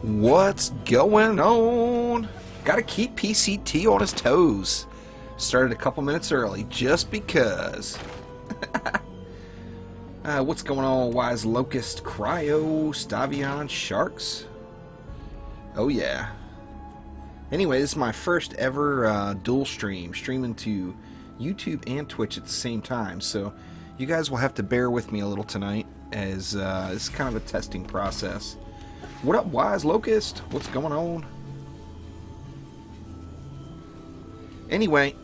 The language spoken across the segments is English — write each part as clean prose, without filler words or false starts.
What's going on? Gotta keep PCT on his toes. Started a couple minutes early just because. What's going on, Wise Locust, Cryo, Stavion, Sharks? Oh yeah. Anyway, this is my first ever dual stream, streaming to YouTube and Twitch at the same time. So you guys will have to bear with me a little tonight as it's kind of a testing process. What up, Wise Locust? What's going on? Anyway,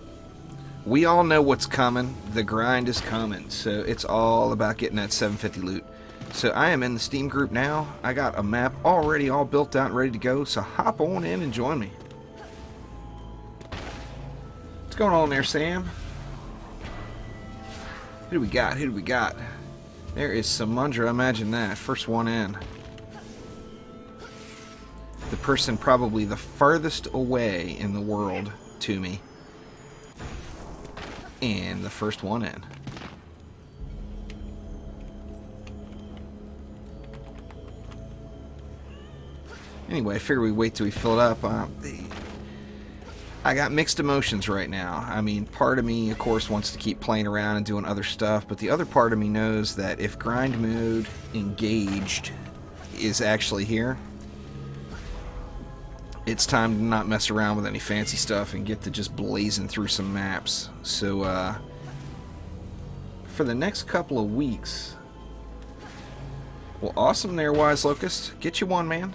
we all know what's coming. The grind is coming. So it's all about getting that 750 loot. So I am in the Steam group now. I got a map already all built out and ready to go. So hop on in and join me. What's going on there, Sam? Who do we got? Who do we got? There is Samundra. Imagine that. First one in. The person probably the farthest away in the world to me. And the first one in. Anyway, I figure we wait till we fill it up. I got mixed emotions right now. I mean, part of me, of course, wants to keep playing around and doing other stuff, but the other part of me knows that if grind mode engaged is actually here, it's time to not mess around with any fancy stuff and get to just blazing through some maps. So, for the next couple of weeks... Well, awesome there, Wise Locust. Get you one, man.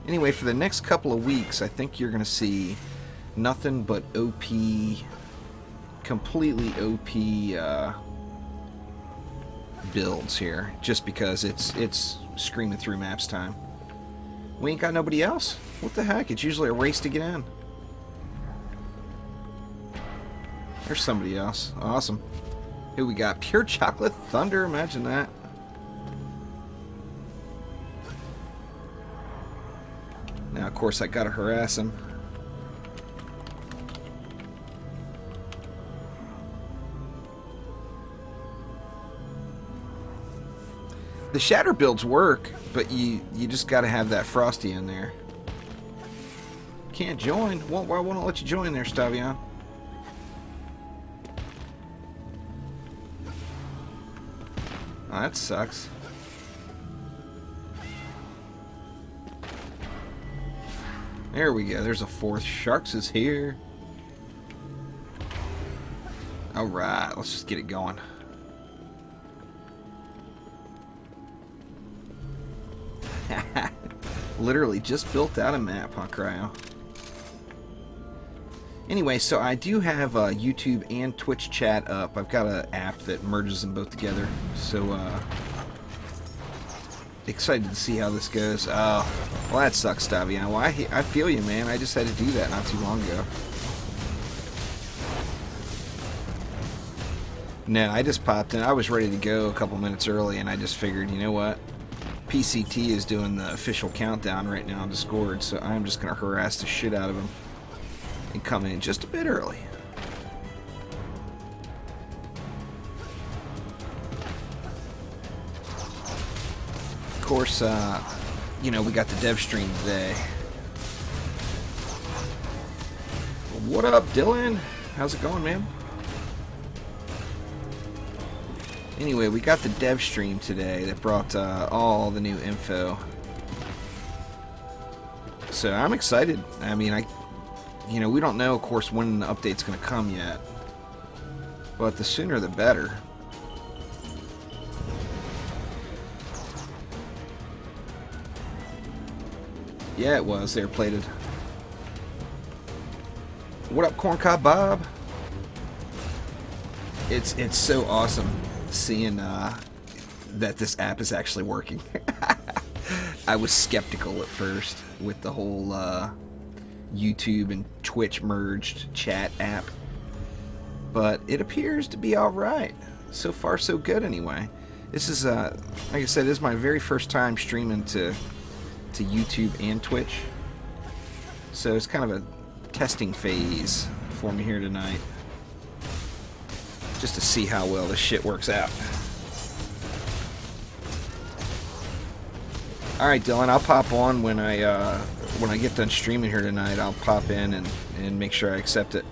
Anyway, for the next couple of weeks, I think you're going to see nothing but OP... completely OP, builds here. Just because it's screaming through maps time. We ain't got nobody else? What the heck? It's usually a race to get in. There's somebody else. Awesome. Who we got? Pure Chocolate Thunder. Imagine that. Now, of course, I gotta harass him. The shatter builds work, but you just got to have that Frosty in there. Can't join. Why won't I let you join there, Stavion? Oh, that sucks. There we go. There's a fourth. Sharks is here. Alright, let's just get it going. Literally just built out a map, huh, Cryo? Anyway, so I do have YouTube and Twitch chat up. I've got an app that merges them both together. So, excited to see how this goes. Oh, well, that sucks, Stavion. Well, I feel you, man. I just had to do that not too long ago. No, I just popped in. I was ready to go a couple minutes early, and I just figured, you know what? PCT is doing the official countdown right now on Discord, so I'm just going to harass the shit out of him and come in just a bit early. Of course, you know, we got the dev stream today. What up, Dylan? How's it going, man? Anyway, we got the dev stream today that brought all the new info. So I'm excited. I mean, you know, we don't know, of course, when the update's going to come yet. But the sooner the better. Yeah, it was. They were plated. What up, Corncob Bob? It's so awesome seeing that this app is actually working. I was skeptical at first with the whole YouTube and Twitch merged chat app, but it appears to be alright. So far so good anyway. This is like I said, this is my very first time streaming to YouTube and Twitch, so it's kind of a testing phase for me here tonight, just to see how well this shit works out. Alright, Dylan, I'll pop on when I get done streaming here tonight. I'll pop in and make sure I accept it.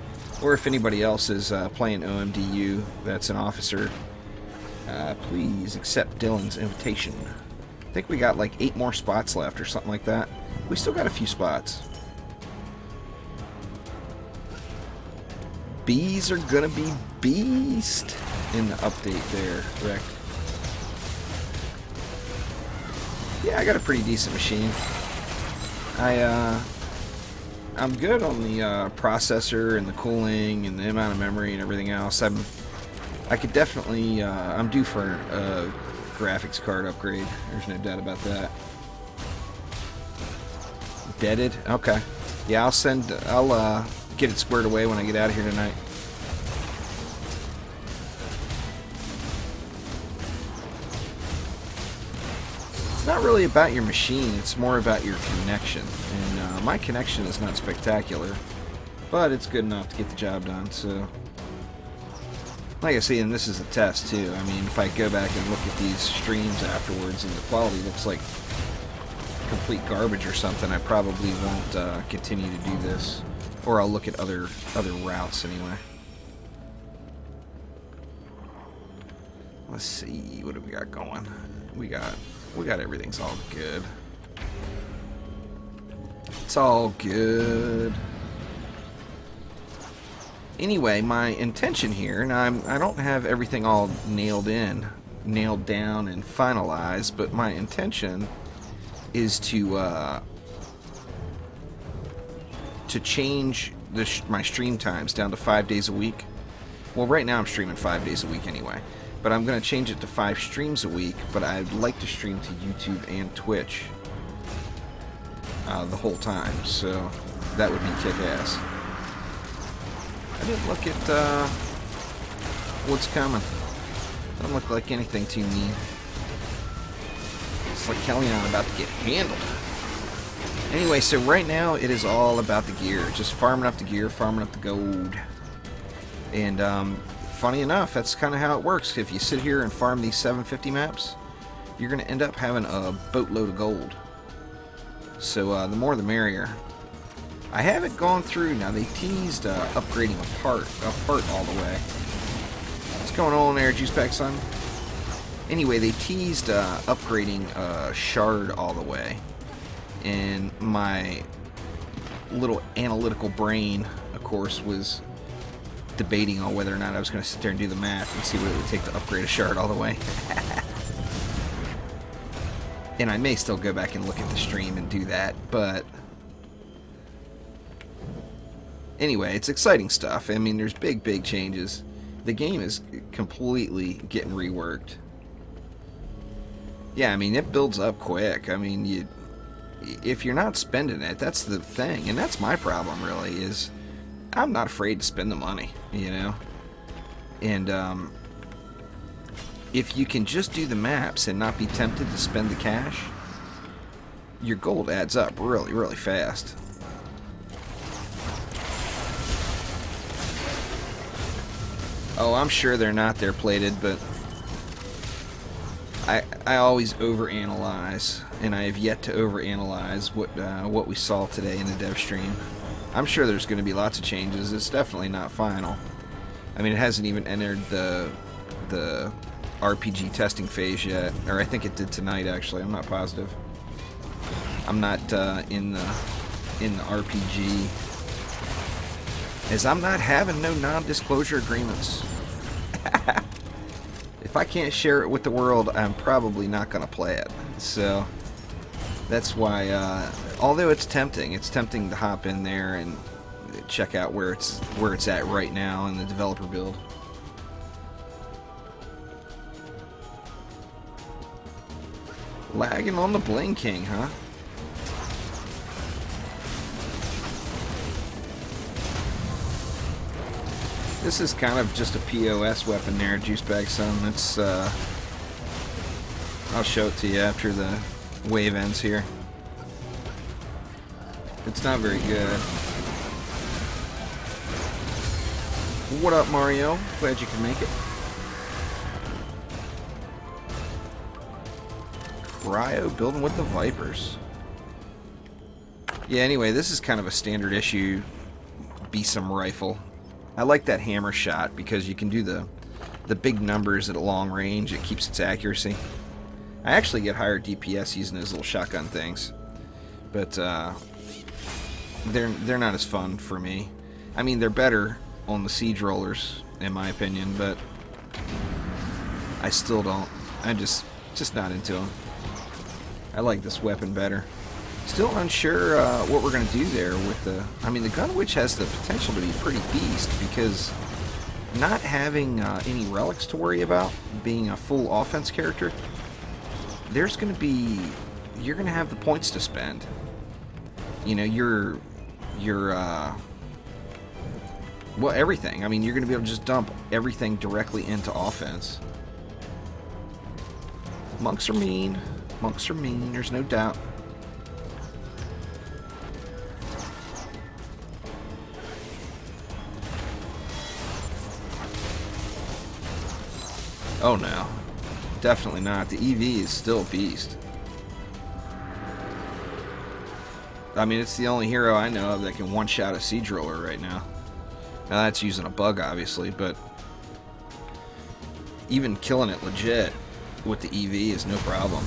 Or if anybody else is playing OMDU, that's an officer, please accept Dylan's invitation. I think we got like 8 more spots left or something like that. We still got a few spots. Bees are gonna be beast in the update there, correct? Yeah, I got a pretty decent machine. I'm good on the processor and the cooling and the amount of memory and everything else. I could definitely, I'm due for a graphics card upgrade. There's no doubt about that. Deaded? Okay. Yeah, I'll get it squared away when I get out of here tonight. It's not really about your machine, it's more about your connection. And my connection is not spectacular, but it's good enough to get the job done, so... Like I say, and this is a test too. I mean, if I go back and look at these streams afterwards and the quality looks like complete garbage or something, I probably won't continue to do this. Or I'll look at other routes anyway. Let's see, what do we got going? We got everything's all good. It's all good. Anyway, my intention here, and I don't have everything all nailed down and finalized, but my intention is to change my stream times down to 5 days a week. Well, right now I'm streaming 5 days a week anyway, but I'm going to change it to 5 streams a week, but I'd like to stream to YouTube and Twitch the whole time, so that would be kick-ass. I didn't look at what's coming. Doesn't look like anything too mean. It's like Kelly and I'm about to get handled. Anyway, so right now it is all about the gear. Just farming up the gear, farming up the gold. And funny enough, that's kind of how it works. If you sit here and farm these 750 maps, you're going to end up having a boatload of gold. So the more the merrier. I haven't gone through. Now they teased upgrading a part all the way. What's going on there, Juicepack son? Anyway, they teased upgrading shard all the way, and my little analytical brain, of course, was debating on whether or not I was going to sit there and do the math and see what it would take to upgrade a shard all the way. And I may still go back and look at the stream and do that, but anyway, it's exciting stuff. I mean, there's big changes. The game is completely getting reworked. Yeah, I mean, it builds up quick. I mean, if you're not spending it, that's the thing. And that's my problem, really, is I'm not afraid to spend the money, you know? And if you can just do the maps and not be tempted to spend the cash, your gold adds up really fast. Oh, I'm sure they're not there plated, but I always overanalyze, and I have yet to overanalyze what we saw today in the dev stream. I'm sure there's going to be lots of changes. It's definitely not final. I mean, it hasn't even entered the RPG testing phase yet, or I think it did tonight. Actually, I'm not positive. I'm not in the RPG, as I'm not having no non-disclosure agreements. If I can't share it with the world, I'm probably not going to play it. So that's why, although it's tempting to hop in there and check out where it's at right now in the developer build. Lagging on the Bling King, huh? This is kind of just a POS weapon there, Juicebag son. It's, I'll show it to you after the wave ends here. It's not very good. What up, Mario? Glad you can make it. Cryo building with the Vipers. Yeah, anyway, this is kind of a standard issue Besom rifle. I like that hammer shot because you can do the big numbers at a long range. It keeps its accuracy. I actually get higher DPS using those little shotgun things, but they're not as fun for me. I mean, they're better on the siege rollers, in my opinion, but I still don't. I'm just not into them. I like this weapon better. Still unsure what we're going to do there with the... I mean, the Gun Witch has the potential to be pretty beast because not having any relics to worry about, being a full offense character, there's going to be... You're going to have the points to spend. You know, well, everything. I mean, you're going to be able to just dump everything directly into offense. Monks are mean. Monks are mean, there's no doubt. Oh no, definitely not. The EV is still a beast. I mean, it's the only hero I know of that can one-shot a siege roller right now. Now that's using a bug, obviously, but even killing it legit with the EV is no problem.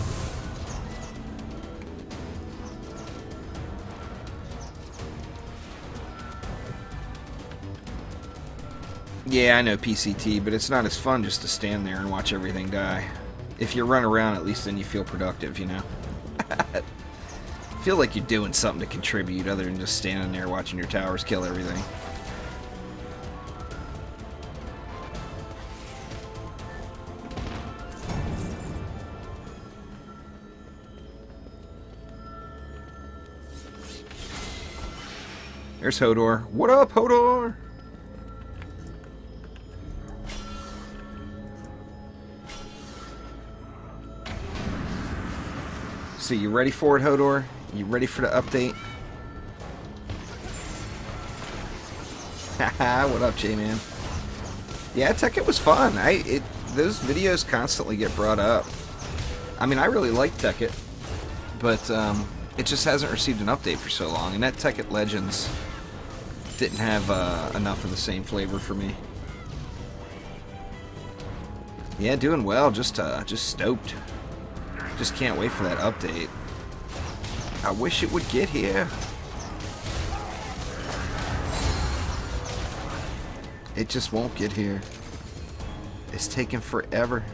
Yeah, I know PCT, but it's not as fun just to stand there and watch everything die. If you run around, at least then you feel productive, you know? Feel like you're doing something to contribute other than just standing there watching your towers kill everything. There's Hodor. What up, Hodor? So you ready for it, Hodor? You ready for the update? Haha, what up, J-Man? Yeah, Tekkit was fun. Those videos constantly get brought up. I mean, I really like Tekkit, but it just hasn't received an update for so long, and that Tekkit Legends didn't have enough of the same flavor for me. Yeah, doing well. Just stoked. Just can't wait for that update. I wish it would get here. It just won't get here. It's taking forever.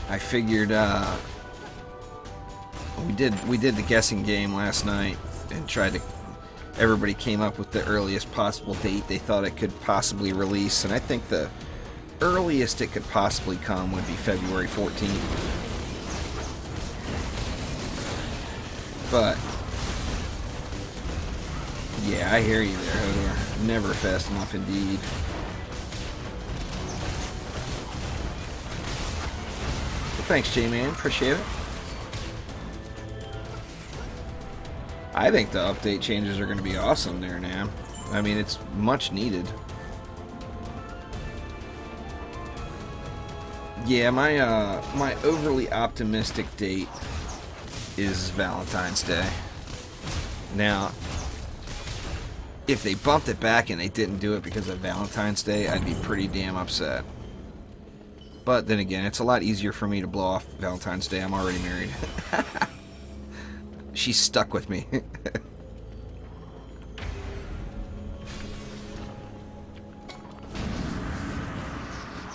I figured we did the guessing game last night and tried to... Everybody came up with the earliest possible date they thought it could possibly release, and I think the earliest it could possibly come would be February 14th. But yeah, I hear you there, Hodor. Never fast enough indeed. Well, thanks, J-Man. Appreciate it. I think the update changes are going to be awesome there, Nam. I mean, it's much needed. Yeah, my overly optimistic date is Valentine's Day. Now, if they bumped it back and they didn't do it because of Valentine's Day, I'd be pretty damn upset. But then again, it's a lot easier for me to blow off Valentine's Day. I'm already married. She's stuck with me. It's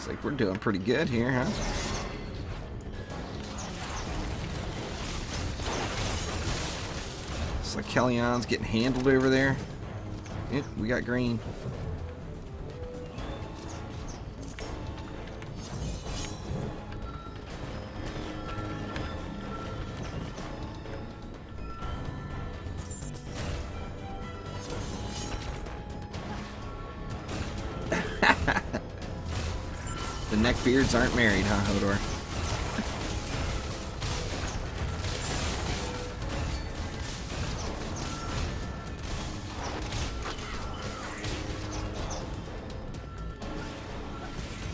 like we're doing pretty good here, huh? It's like Kellyan's getting handled over there. Yeah, we got green. The neckbeards aren't married, huh, Hodor?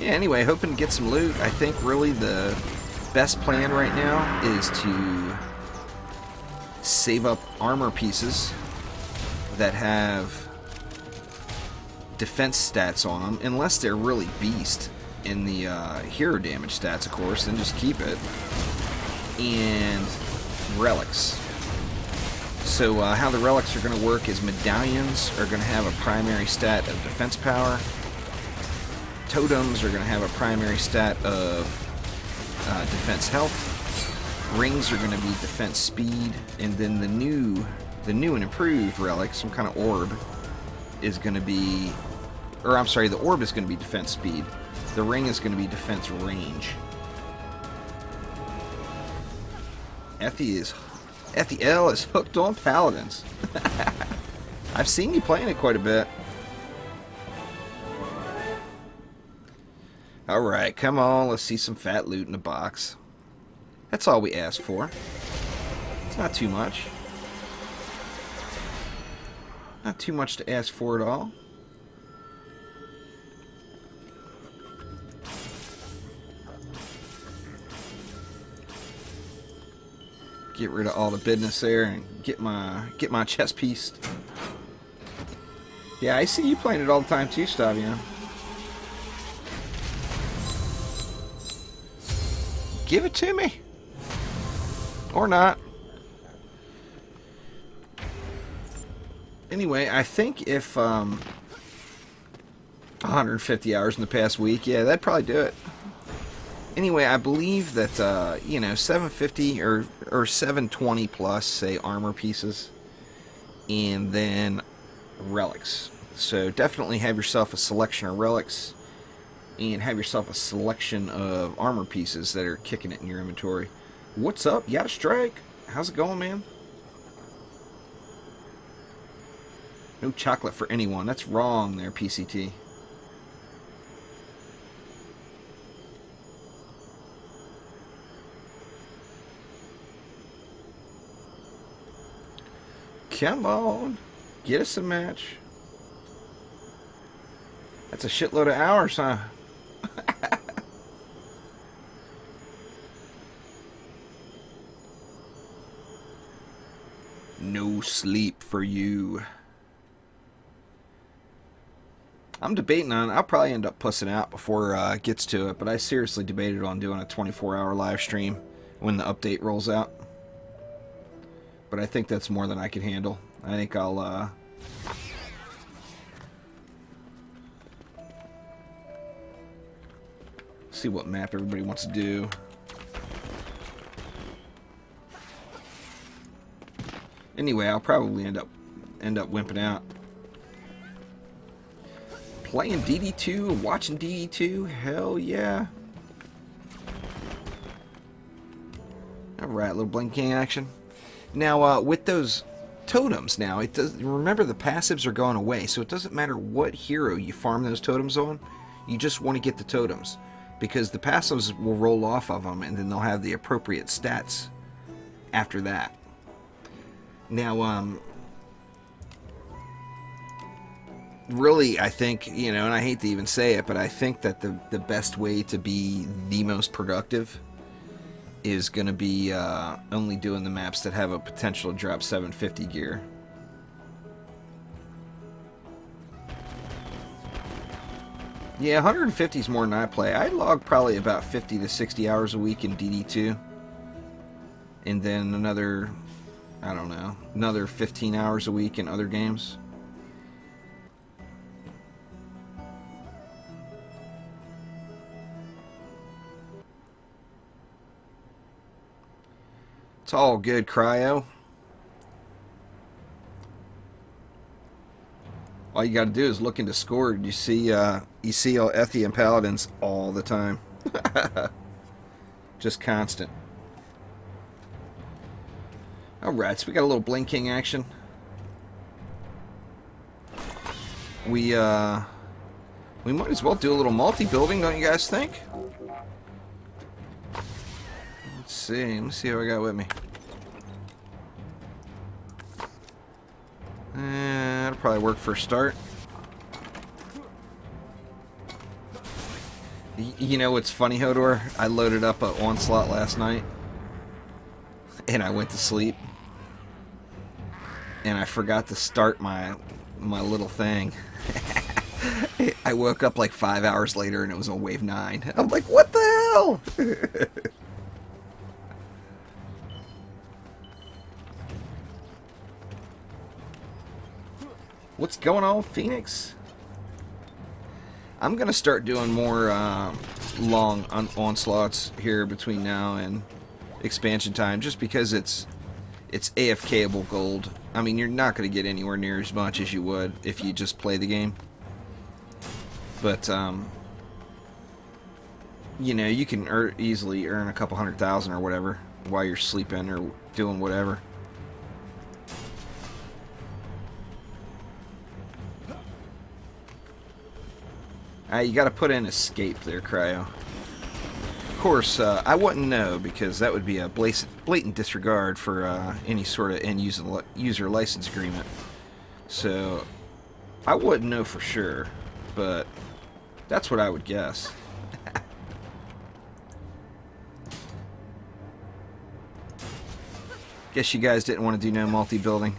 Yeah, anyway, hoping to get some loot. I think really the best plan right now is to save up armor pieces that have defense stats on them, unless they're really beast in the hero damage stats, of course, then just keep it. And relics. So how the relics are going to work is medallions are going to have a primary stat of defense power. Totems are going to have a primary stat of defense health. Rings are going to be defense speed, and then the new and improved relic, some kind of orb, is going to be, or I'm sorry, the orb is going to be defense speed. The ring is going to be defense range. Ethiel is hooked on paladins. I've seen you playing it quite a bit. Alright, come on, let's see some fat loot in the box. That's all we ask for. It's not too much. Not too much to ask for at all. Get rid of all the business there and get my chest piece. Yeah, I see you playing it all the time too, Stavian. Give it to me. Or not. Anyway, I think if 150 hours in the past week, yeah, that'd probably do it. Anyway, I believe that, you know, 750 or 720 plus, say, armor pieces, and then relics. So definitely have yourself a selection of relics, and have yourself a selection of armor pieces that are kicking it in your inventory. What's up? You got a strike? How's it going, man? No chocolate for anyone. That's wrong there, PCT. Come on. Get us a match. That's a shitload of hours, huh? No sleep for you. I'm debating on, I'll probably end up pussing out before it gets to it, but I seriously debated on doing a 24-hour live stream when the update rolls out. But I think that's more than I can handle. I think I'll see what map everybody wants to do. Anyway, I'll probably end up wimping out. Playing DD2, watching DD2, hell yeah. Alright, little blinking action. Now, with those totems now, it does. Remember, the passives are going away, so it doesn't matter what hero you farm those totems on. You just want to get the totems, because the passives will roll off of them, and then they'll have the appropriate stats after that. Now, really, I think, you know, and I hate to even say it, but I think that the best way to be the most productive is going to be only doing the maps that have a potential to drop 750 gear. Yeah, 150 is more than I play. I log probably about 50 to 60 hours a week in DD2. And then another, I don't know, another 15 hours a week in other games. It's all good, Cryo. All you got to do is look into Discord. You see all Ethi and Paladins all the time. Just constant. Alright, so we got a little blinking action. We might as well do a little multi-building, don't you guys think? Let's see. Let me see what I got with me. That'll probably work for a start. You know what's funny, Hodor? I loaded up an Onslaught last night, and I went to sleep, and I forgot to start my little thing. I woke up like 5 hours later, and it was on wave 9. I'm like, what the hell? What's going on, Phoenix? I'm gonna start doing more long onslaughts here between now and expansion time, just because it's AFKable gold. I mean, you're not gonna get anywhere near as much as you would if you just play the game. But you know, you can easily earn a couple 100,000 or whatever while you're sleeping or doing whatever. You got to put in escape there, Cryo. Of course, I wouldn't know, because that would be a blatant disregard for any sort of end-user license agreement. So, I wouldn't know for sure, but that's what I would guess. Guess you guys didn't want to do no multi-building.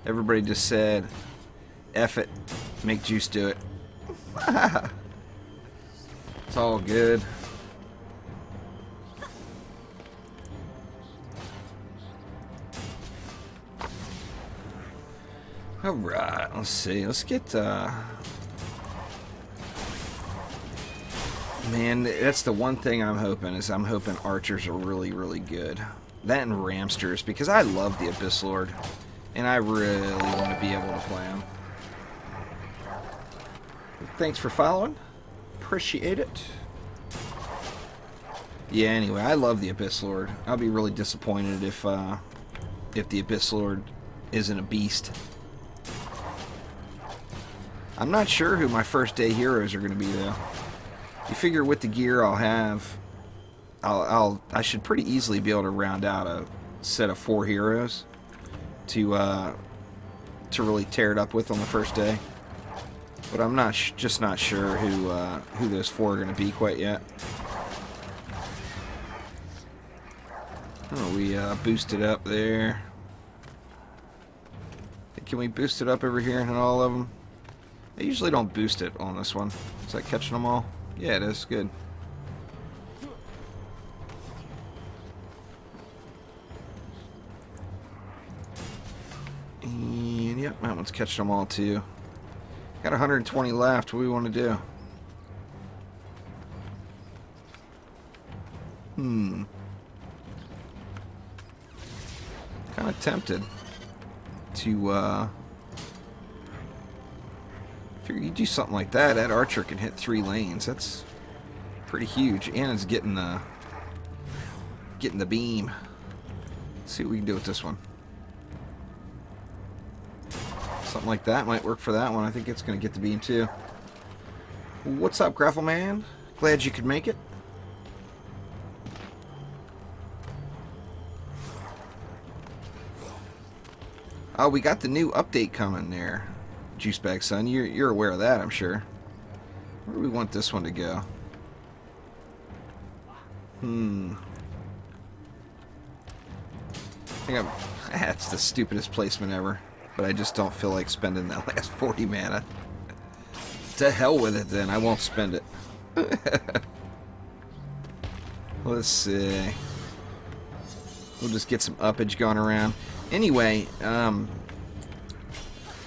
Everybody just said, F it, make Juice do it. It's all good. Alright, let's see. Let's get, man, that's the one thing I'm hoping, is I'm hoping archers are really, really good. That and ramsters, because I love the Abyss Lord, and I really want to be able to play him. Thanks for following. Appreciate it. Yeah, anyway, I love the Abyss Lord. I'll be really disappointed if the Abyss Lord isn't a beast. I'm not sure who my first day heroes are going to be, though. You figure with the gear I'll have, I should pretty easily be able to round out a set of 4 heroes to really tear it up with on the first day. But I'm just not sure who those 4 are going to be quite yet. Oh, we boosted up there. Can we boost it up over here in all of them? I usually don't boost it on this one. Is that catching them all? Yeah, it is. Good. And yep, that one's catching them all too. Got 120 left. What do we want to do? Kind of tempted to figure you do something like that. That archer can hit 3 lanes. That's pretty huge, and it's getting the beam. Let's see what we can do with this one. Something like that might work for that one. I think it's going to get the beam too. What's up, Gravel Man? Glad you could make it. Oh, we got the new update coming there, Juicebag Son. You're aware of that, I'm sure. Where do we want this one to go? I think that's the stupidest placement ever. But I just don't feel like spending that last 40 mana. To hell with it then, I won't spend it. Let's see. We'll just get some uppage going around. Anyway,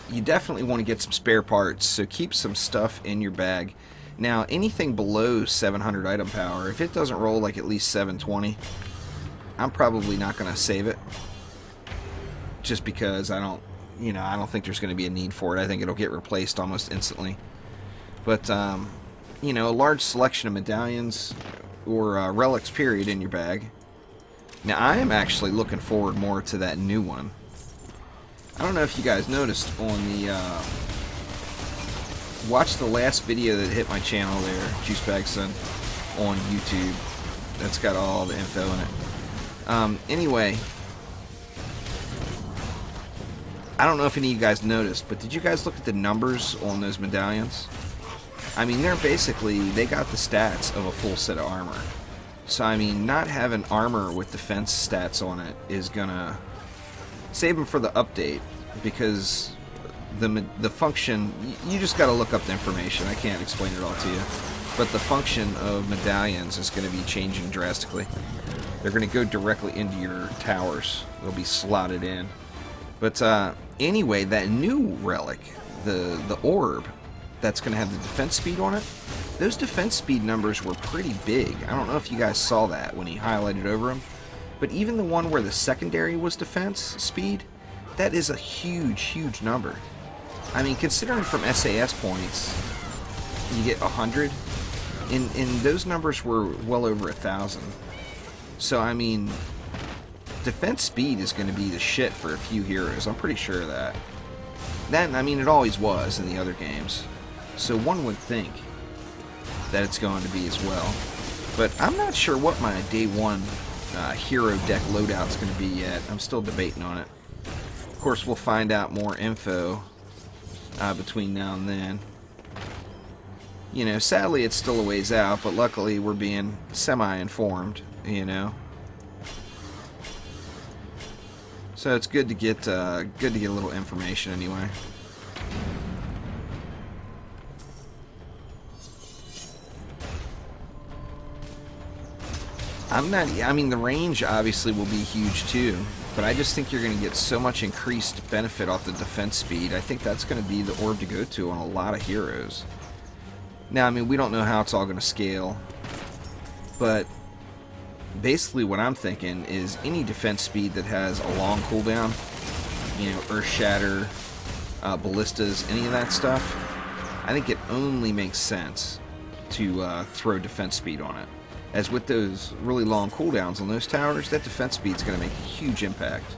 you definitely want to get some spare parts, so keep some stuff in your bag. Now, anything below 700 item power, if it doesn't roll like at least 720, I'm probably not going to save it. Just because I don't think there's going to be a need for it. I think it'll get replaced almost instantly. But, you know, a large selection of medallions or relics, period, in your bag. Now, I am actually looking forward more to that new one. I don't know if you guys noticed on the... watch the last video that hit my channel there, Juicebag Son, on YouTube. That's got all the info in it. Anyway... I don't know if any of you guys noticed, but did you guys look at the numbers on those medallions? I mean, they're basically, they got the stats of a full set of armor. So, I mean, not having armor with defense stats on it is gonna save them for the update, because the function, you just gotta look up the information. I can't explain it all to you. But the function of medallions is going to be changing drastically. They're going to go directly into your towers. They'll be slotted in. But anyway, that new relic, the orb, that's going to have the defense speed on it, those defense speed numbers were pretty big. I don't know if you guys saw that when he highlighted over them. But even the one where the secondary was defense speed, that is a huge, huge number. I mean, considering from SAS points, you get 100. And those numbers were well over 1,000. So, I mean, defense speed is going to be the shit for a few heroes. I'm pretty sure of that. That, I mean, it always was in the other games. So one would think that it's going to be as well. But I'm not sure what my day one hero deck loadout is going to be yet. I'm still debating on it. Of course, we'll find out more info between now and then. You know, sadly it's still a ways out, but luckily we're being semi-informed, you know. So it's good to get a little information anyway. I mean, the range obviously will be huge too, but I just think you're going to get so much increased benefit off the defense speed. I think that's going to be the orb to go to on a lot of heroes. Now, I mean, we don't know how it's all going to scale, but basically what I'm thinking is any defense speed that has a long cooldown, you know, Earth Shatter, Ballistas, any of that stuff, I think it only makes sense to throw defense speed on it. As with those really long cooldowns on those towers, that defense speed is going to make a huge impact.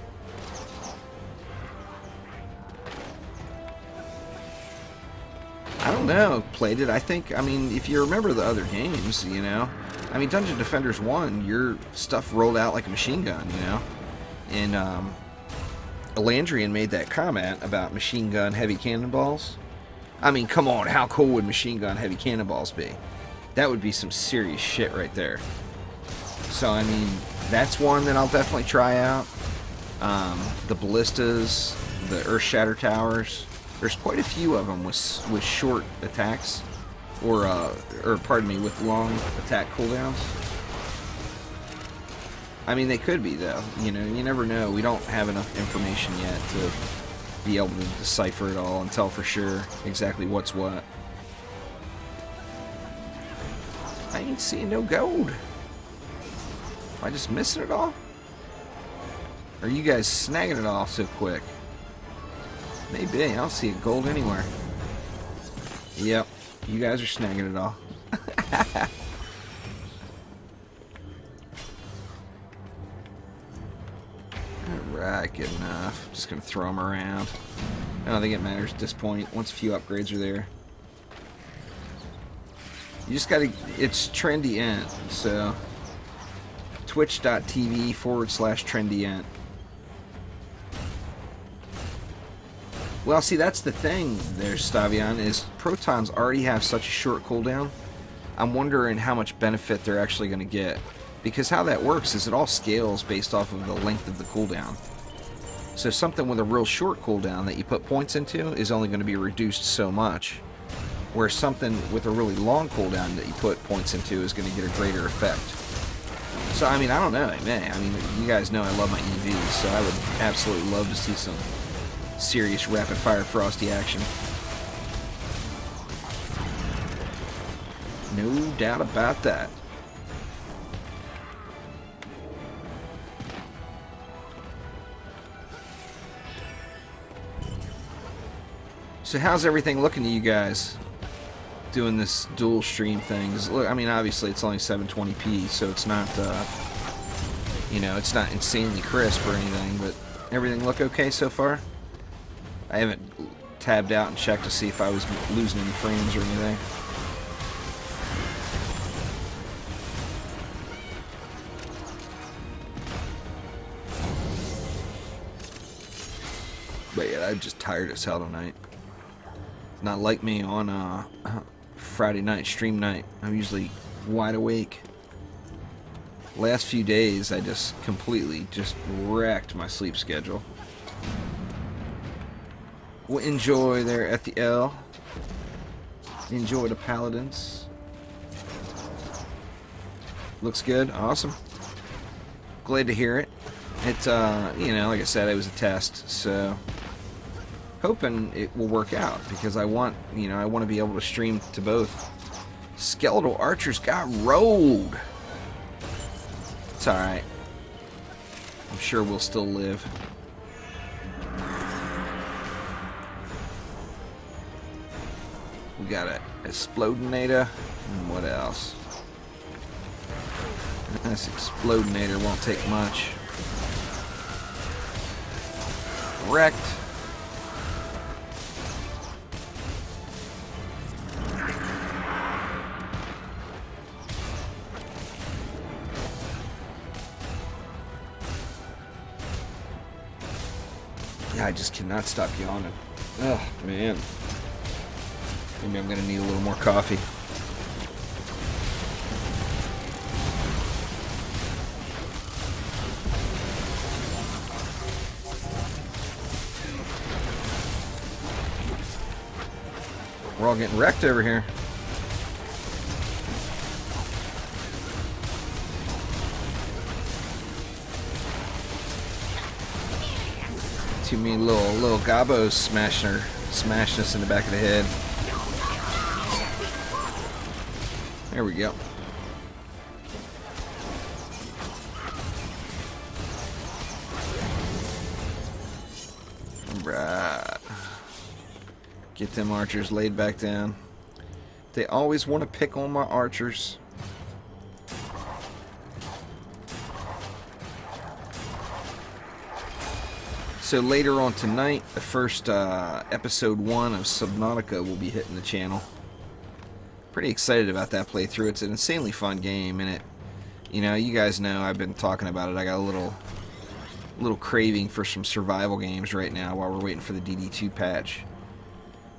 I don't know, played it. I think, I mean, if you remember the other games, you know, I mean, Dungeon Defenders 1, your stuff rolled out like a machine gun, you know, and Elandrian made that comment about machine gun heavy cannonballs. I mean, come on, how cool would machine gun heavy cannonballs be? That would be some serious shit right there. So, I mean, that's one that I'll definitely try out. The Ballistas, the Earth Shatter Towers. There's quite a few of them with short attacks, or pardon me, with long attack cooldowns. I mean, they could be though. You know, you never know. We don't have enough information yet to be able to decipher it all and tell for sure exactly what's what. I ain't seeing no gold. Am I just missing it all? Or are you guys snagging it all so quick? Maybe. I don't see a gold anywhere. Yep. You guys are snagging it all. Alright, good enough. Just going to throw them around. I don't think it matters at this point. Once a few upgrades are there. You just got to... It's TrendyEnt. So... Twitch.tv/TrendyEnt. Well, see, that's the thing there, Stavion, is protons already have such a short cooldown. I'm wondering how much benefit they're actually going to get. Because how that works is it all scales based off of the length of the cooldown. So something with a real short cooldown that you put points into is only going to be reduced so much. Whereas something with a really long cooldown that you put points into is going to get a greater effect. So, I mean, I don't know. Man, I mean, you guys know I love my EVs, so I would absolutely love to see some serious rapid-fire frosty action. No doubt about that. So how's everything looking to you guys doing this dual stream thing? Look, I mean, obviously it's only 720p, so it's not, you know, it's not insanely crisp or anything, but everything look okay so far? I haven't tabbed out and checked to see if I was losing any frames or anything. But yeah, I'm just tired as hell tonight. Not like me on Friday night, stream night. I'm usually wide awake. Last few days, I just completely just wrecked my sleep schedule. Well, enjoy there at the L. Enjoy the Paladins. Looks good. Awesome. Glad to hear it. It, you know, like I said, it was a test, so hoping it will work out because I want, you know, I want to be able to stream to both. Skeletal Archers got rolled. It's alright. I'm sure we'll still live. We got a Explodinator. And what else? This Explodinator won't take much. Wrecked. Yeah, I just cannot stop yawning. Oh, man. Maybe I'm going to need a little more coffee. We're all getting wrecked over here. Too many little gobos smashing us in the back of the head. There we go. Right. Get them archers laid back down. They always want to pick on my archers. So later on tonight, the first episode 1 of Subnautica will be hitting the channel. Pretty excited about that playthrough. It's an insanely fun game, and it, you know, you guys know I've been talking about it. I got a little craving for some survival games right now while we're waiting for the DD2 patch.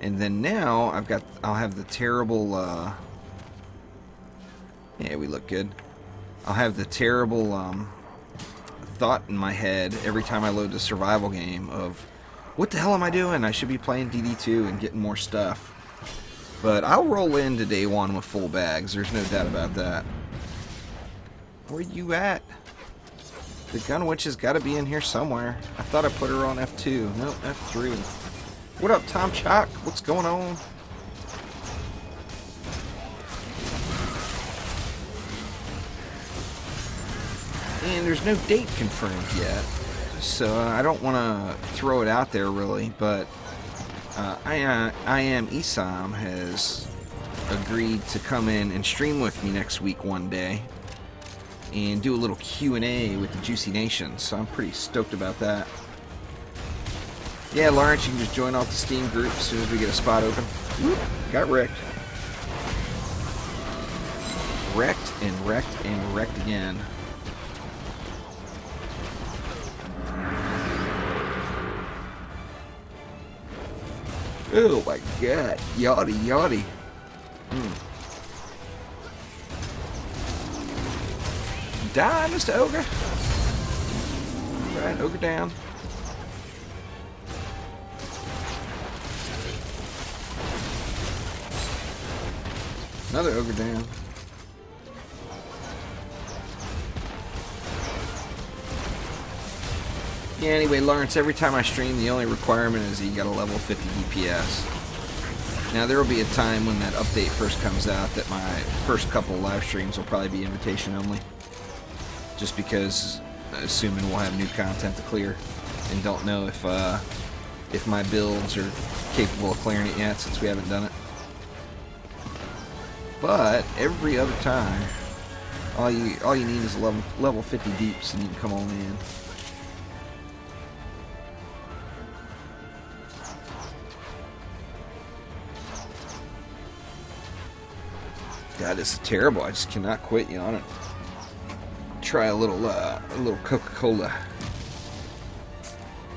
And then now I'll have the terrible. Yeah, we look good. I'll have the terrible thought in my head every time I load the survival game of, what the hell am I doing? I should be playing DD2 and getting more stuff. But I'll roll into day 1 with full bags. There's no doubt about that. Where you at? The gun witch has got to be in here somewhere. I thought I put her on F2. Nope, F3. What up, Tom Chalk? What's going on? And there's no date confirmed yet, so I don't want to throw it out there really, but I am Isam has agreed to come in and stream with me next week one day and do a little Q&A with the Juicy Nation, so I'm pretty stoked about that. Yeah, Lawrence, you can just join off the Steam group as soon as we get a spot open. Whoop, got wrecked. Wrecked and wrecked and wrecked again. Oh my god, yachty, yachty. Die, Mr. Ogre. Alright, Ogre down. Another Ogre down. Yeah, anyway, Lawrence, every time I stream, the only requirement is that you got a level 50 DPS. Now, there will be a time when that update first comes out that my first couple of live streams will probably be invitation only. Just because, assuming we'll have new content to clear, and don't know if my builds are capable of clearing it yet, since we haven't done it. But, every other time, all you need is a level 50 deeps, and you can come on in. God, this is terrible. I just cannot quit yawning. Try a little Coca-Cola.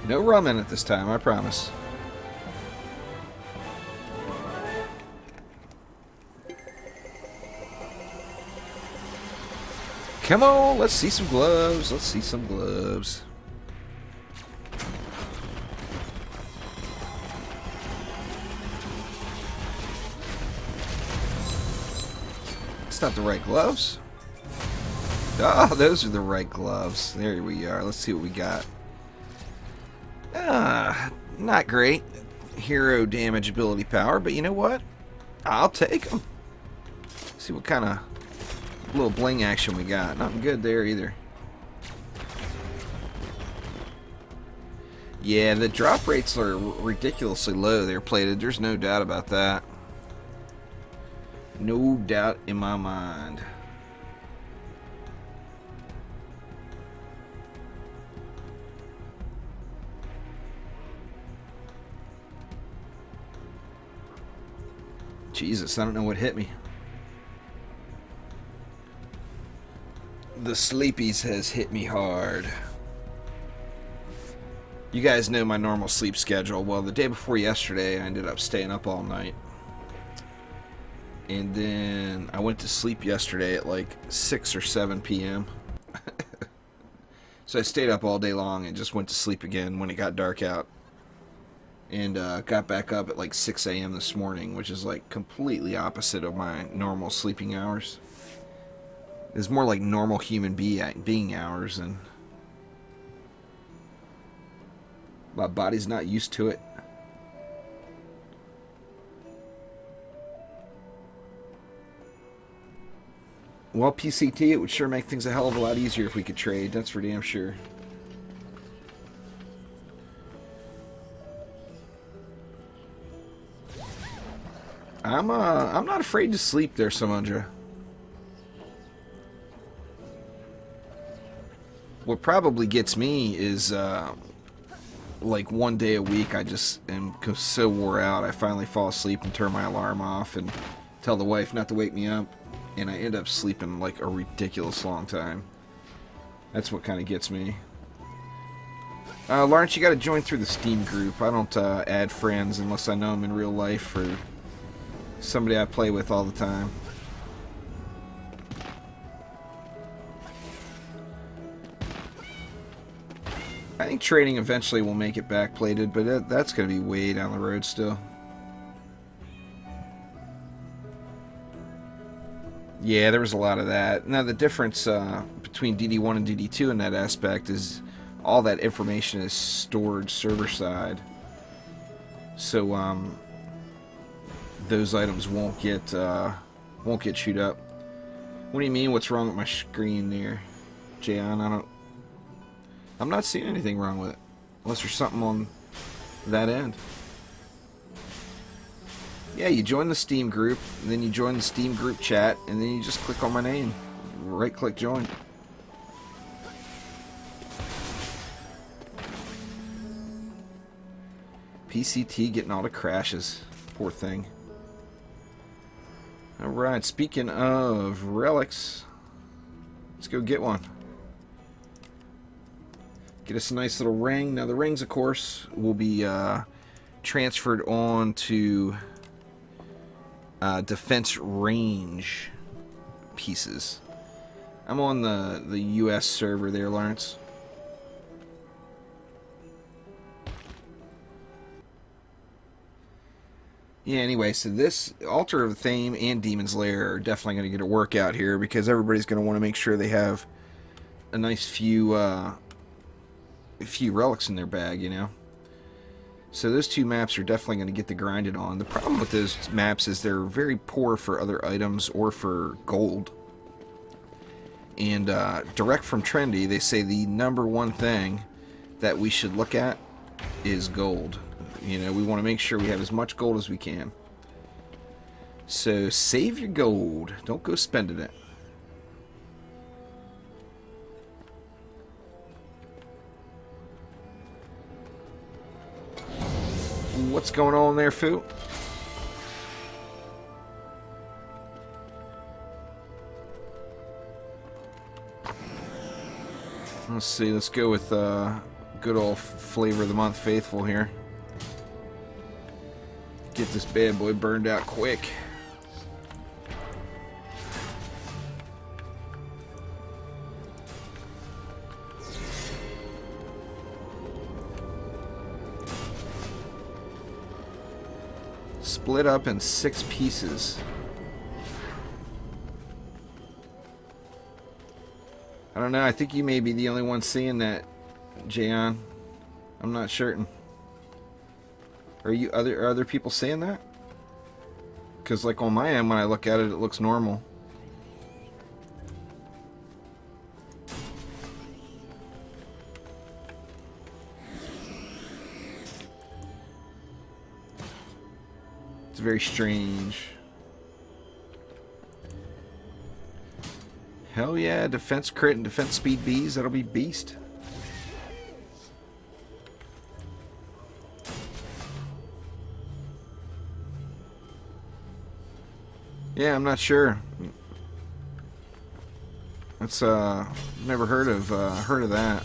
No rum in it this time, I promise. Come on, let's see some gloves. Let's see some gloves. It's not the right gloves. Oh, those are the right gloves. There we are. Let's see what we got. Not great. Hero damage ability power, but you know what? I'll take them. See what kind of little bling action we got. Nothing good there either. Yeah, the drop rates are ridiculously low. They're plated. There's no doubt about that. No doubt in my mind. Jesus, I don't know what hit me. The sleepies has hit me hard. You guys know my normal sleep schedule. Well, the day before yesterday, I ended up staying up all night. And then I went to sleep yesterday at like 6 or 7 p.m. So I stayed up all day long and just went to sleep again when it got dark out. And got back up at like 6 a.m. this morning, which is like completely opposite of my normal sleeping hours. It's more like normal human being hours, and my body's not used to it. Well, PCT, it would sure make things a hell of a lot easier if we could trade. That's for damn sure. I'm not afraid to sleep there, Samundra. What probably gets me is like one day a week I just am so wore out I finally fall asleep and turn my alarm off and tell the wife not to wake me up, and I end up sleeping like a ridiculous long time. That's what kind of gets me. Lawrence, you got to join through the Steam group. I don't add friends unless I know them in real life or somebody I play with all the time. I think trading eventually will make it backplated, but that's going to be way down the road still. Yeah, there was a lot of that. Now the difference between DD1 and DD2 in that aspect is all that information is stored server side. So those items won't get chewed up. What do you mean? What's wrong with my screen there, Jayon? I'm not seeing anything wrong with it, unless there's something on that end. Yeah, you join the Steam group, and then you join the Steam group chat, and then you just click on my name, right-click join. PCT getting all the crashes, poor thing. Alright, speaking of relics, let's go get one. Get us a nice little ring. Now the rings, of course, will be transferred on to defense range pieces. I'm on the US server there, Lawrence. Yeah, anyway, so this Altar of Thame and Demon's Lair are definitely going to get a workout here because everybody's going to want to make sure they have a nice few relics in their bag, you know. So those two maps are definitely going to get the grinded on. The problem with those maps is they're very poor for other items or for gold. And direct from Trendy, they say the #1 thing that we should look at is gold. You know, we want to make sure we have as much gold as we can. So save your gold. Don't go spending it. What's going on there, Foo? Let's see. Let's go with good old flavor of the month, Faithful here. Get this bad boy burned out quick. Split up in 6 pieces. I don't know. I think you may be the only one seeing that, Jayon. I'm not certain. Are other people seeing that? Because like on my end, when I look at it, it looks normal. It's very strange. Hell yeah, defense crit and defense speed Bs, that'll be beast. Yeah, I'm not sure. That's never heard of that.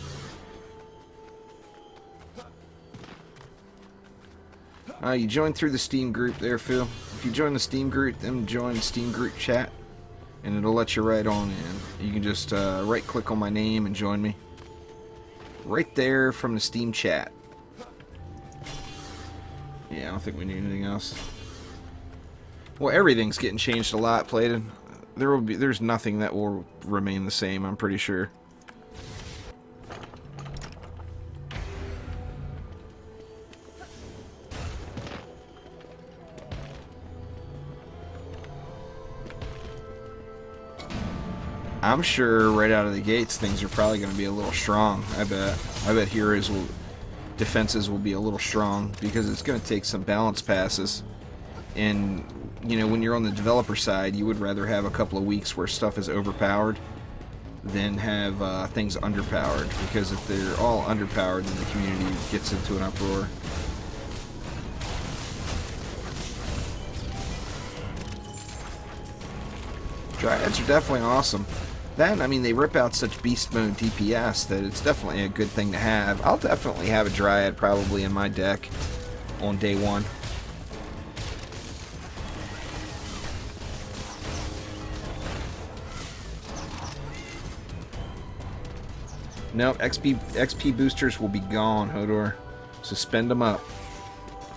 You joined through the Steam group there, Phil. If you join the Steam group, then join the Steam group chat, and it'll let you right on in. You can just right-click on my name and join me. Right there from the Steam chat. Yeah, I don't think we need anything else. Well, everything's getting changed a lot, Plated. There's nothing that will remain the same, I'm pretty sure. I'm sure right out of the gates things are probably going to be a little strong. I bet defenses will be a little strong because it's going to take some balance passes. And you know, when you're on the developer side, you would rather have a couple of weeks where stuff is overpowered than have things underpowered, because if they're all underpowered, then the community gets into an uproar. Dryads are definitely awesome. That, I mean, they rip out such beast mode DPS that it's definitely a good thing to have. I'll definitely have a Dryad probably in my deck on day one. Nope, XP boosters will be gone, Hodor. So spend them up.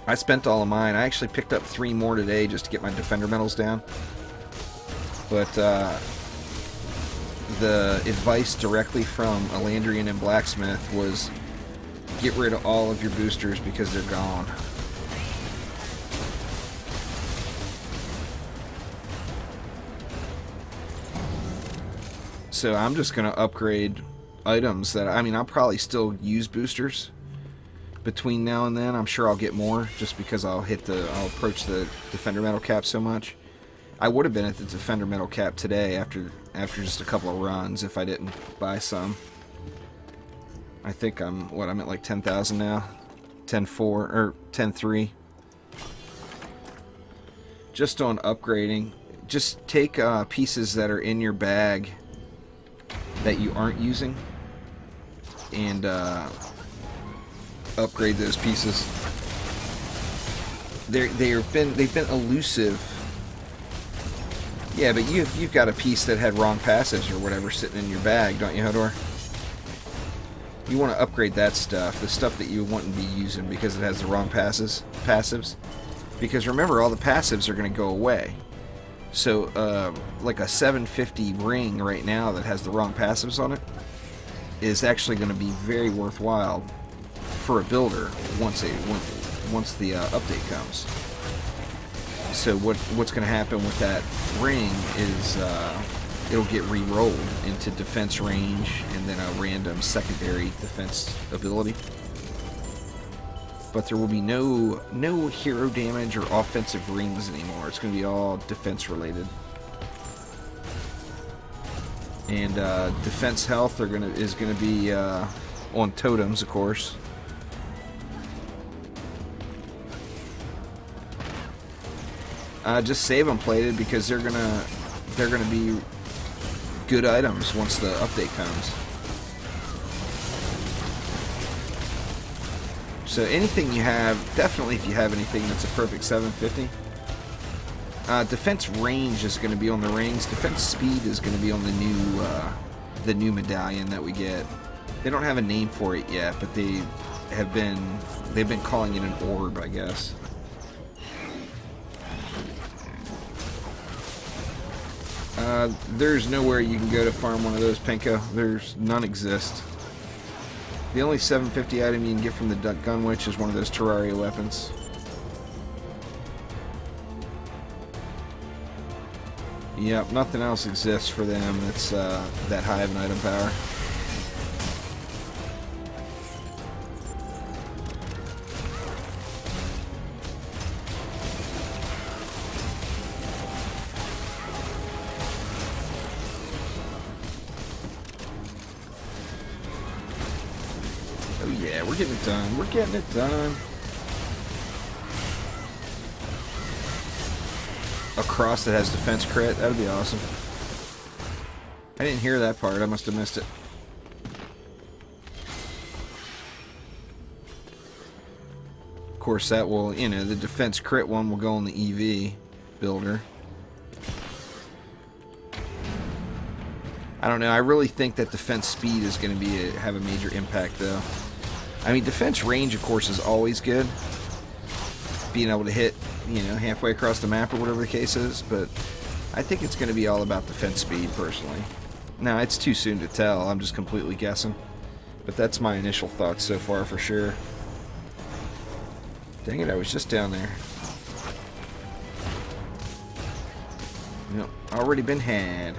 I spent all of mine. I actually picked up 3 more today just to get my defender medals down. But the advice directly from Elandrian and Blacksmith was get rid of all of your boosters because they're gone. So I'm just going to upgrade items that, I mean, I'll probably still use boosters between now and then. I'm sure I'll get more just because I'll approach the defender medal cap so much. I would have been at the defender medal cap today after just a couple of runs if I didn't buy some. I think I'm at like 10,000 now. 10.4 or 10.3. Just on upgrading. Just take pieces that are in your bag that you aren't using and upgrade those pieces. They've been elusive. Yeah, but you've got a piece that had wrong passives or whatever sitting in your bag, don't you, Hodor? You want to upgrade that stuff, the stuff that you wouldn't be using because it has the wrong passives. Because remember, all the passives are going to go away. So, like a 750 ring right now that has the wrong passives on it is actually going to be very worthwhile for a builder once the update comes. So what's going to happen with that ring is it'll get re-rolled into defense range and then a random secondary defense ability. But there will be no hero damage or offensive rings anymore. It's going to be all defense related. And defense health is going to be on totems, of course. Just save them, Plated, because they're gonna be good items once the update comes. So anything you have, definitely if you have anything that's a perfect 750. Defense range is going to be on the rings. Defense speed is going to be on the new medallion that we get. They don't have a name for it yet, but they've been calling it an orb, I guess. There's nowhere you can go to farm one of those, Pinko. There's none exist. The only 750 item you can get from the Duck Gun Witch is one of those Terraria weapons. Yep, nothing else exists for them that's that high of an item power. Oh yeah, we're getting it done. We're getting it done. A cross that has defense crit, that would be awesome. I didn't hear that part, I must have missed it. Of course that will, you know, the defense crit one will go on the EV builder. I don't know, I really think that defense speed is going to be have a major impact though. I mean, defense range of course is always good. Being able to hit, you know, halfway across the map or whatever the case is, but I think it's going to be all about defense speed personally. Now, it's too soon to tell, I'm just completely guessing, but that's my initial thoughts so far for sure. Dang it, I was just down there. Nope, already been had.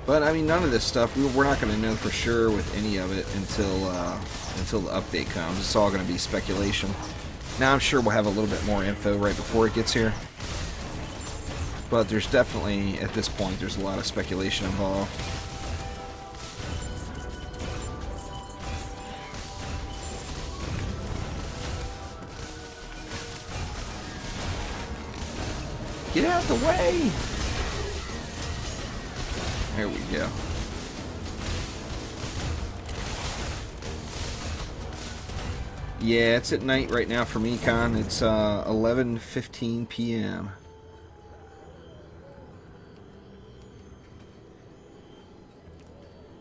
But I mean, none of this stuff, we're not going to know for sure with any of it until the update comes. It's all going to be speculation. Now I'm sure we'll have a little bit more info right before it gets here. But there's definitely, at this point, there's a lot of speculation involved. Get out the way! There we go. Yeah, it's at night right now for me, Con. It's 11:15 p.m.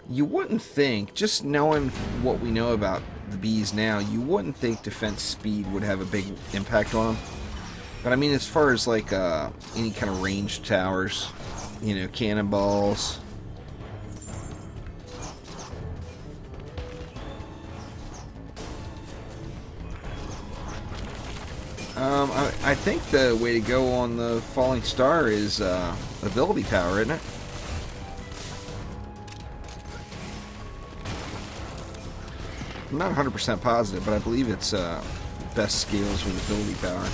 You wouldn't think, just knowing what we know about the bees now, you wouldn't think defense speed would have a big impact on them. But I mean, as far as like any kind of ranged towers, you know, cannonballs. I think the way to go on the Falling Star is ability power, isn't it? I'm not 100% positive, but I believe it's best scales with ability power.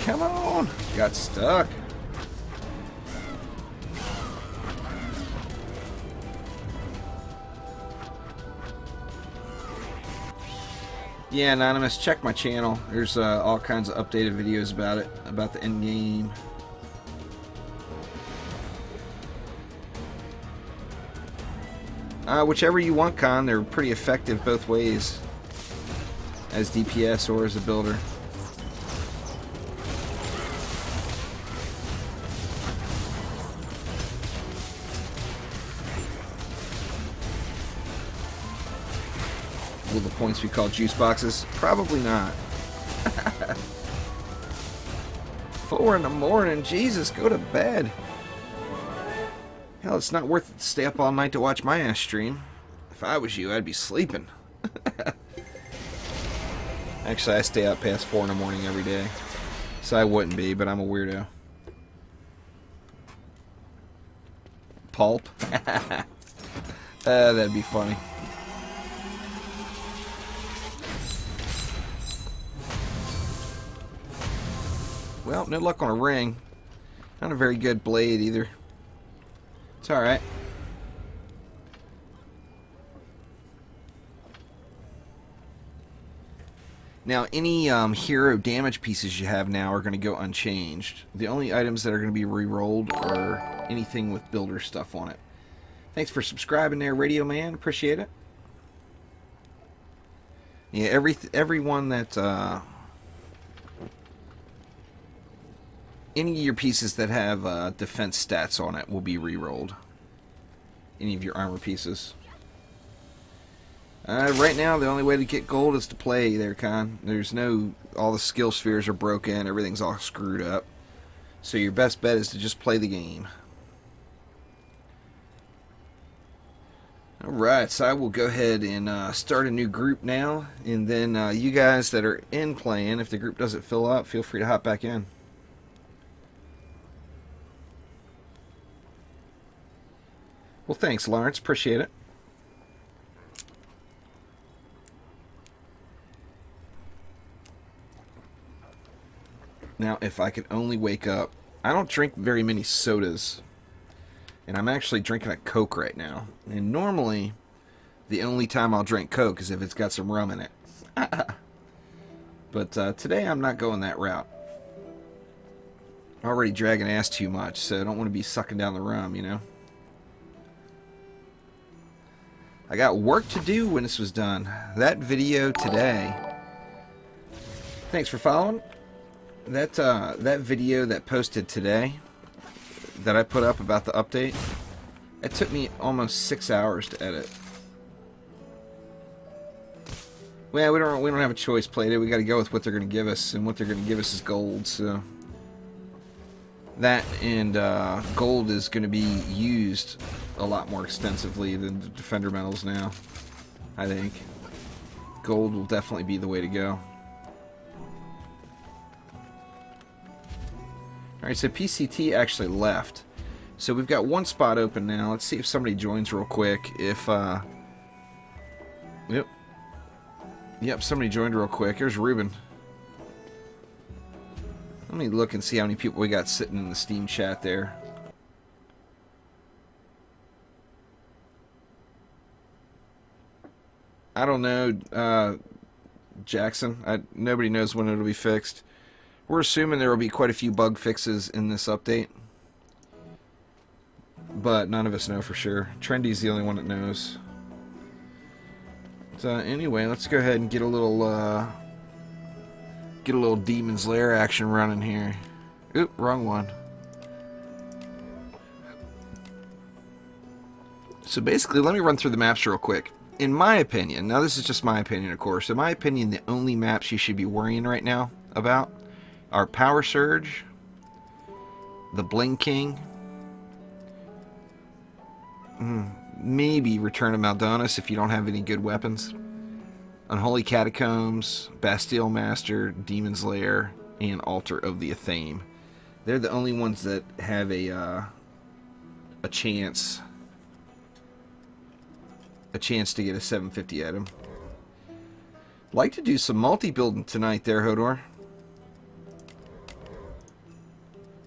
Come on! Got stuck. Yeah, Anonymous, check my channel. There's all kinds of updated videos about it, about the end game. Whichever you want, Con. They're pretty effective both ways, as DPS or as a builder. Will the points be called juice boxes? Probably not. 4 in the morning, Jesus, go to bed. Hell, it's not worth it to stay up all night to watch my ass stream. If I was you, I'd be sleeping. Actually, I stay up past 4 in the morning every day. So I wouldn't be, but I'm a weirdo. Pulp? That'd be funny. Well, no luck on a ring. Not a very good blade either. It's alright. Now, any hero damage pieces you have now are going to go unchanged. The only items that are going to be re-rolled are anything with builder stuff on it. Thanks for subscribing there, Radio Man. Appreciate it. Yeah, everyone that... any of your pieces that have defense stats on it will be re-rolled. Any of your armor pieces. Right now, the only way to get gold is to play there, Con. There's no... All the skill spheres are broken. Everything's all screwed up. So your best bet is to just play the game. Alright, so I will go ahead and start a new group now. And then you guys that are in playing, if the group doesn't fill up, feel free to hop back in. Well, thanks, Lawrence. Appreciate it. Now, if I could only wake up... I don't drink very many sodas. And I'm actually drinking a Coke right now. And normally, the only time I'll drink Coke is if it's got some rum in it. But today I'm not going that route. I'm already dragging ass too much, so I don't want to be sucking down the rum, you know? I got work to do when this was done. That video today... Thanks for following. That video that posted today, that I put up about the update, it took me almost 6 hours to edit. Well, we don't have a choice, Play-Doh. We got to go with what they're going to give us, and what they're going to give us is gold. So that and gold is going to be used a lot more extensively than the Defender medals now. I think gold will definitely be the way to go. Alright, so PCT actually left. So we've got one spot open now. Let's see if somebody joins real quick. If, Yep, somebody joined real quick. Here's Ruben. Let me look and see how many people we got sitting in the Steam chat there. I don't know, Jackson. Nobody knows when it'll be fixed. We're assuming there will be quite a few bug fixes in this update. But none of us know for sure. Trendy's the only one that knows. So anyway, let's go ahead and get a little Demon's Lair action running here. Oop, wrong one. So basically, let me run through the maps real quick. In my opinion, now this is just my opinion, of course. In my opinion, the only maps you should be worrying right now about are Power Surge, the Bling King, maybe Return of Maldonis if you don't have any good weapons, Unholy Catacombs, Bastille Master, Demon's Lair, and Altar of the Athame. They're the only ones that have a chance to get a 750 item. Like to do some multi-building tonight there, Hodor.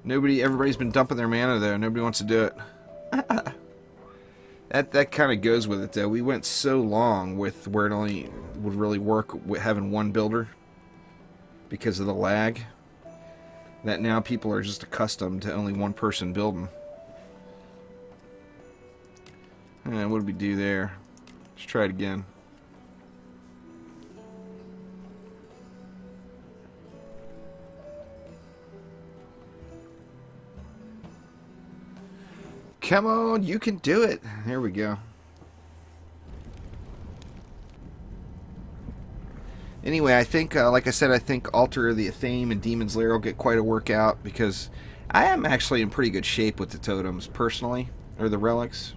Everybody's been dumping their mana though. Nobody wants to do it. That kind of goes with it though. We went so long with where it only would really work with having one builder because of the lag, that now people are just accustomed to only one person building. And what did we do there? Let's try it again. Come on, you can do it. There we go. Anyway, I think, like I said, I think Altar of the Athame and Demon's Lair will get quite a workout because I am actually in pretty good shape with the totems, personally, or the relics.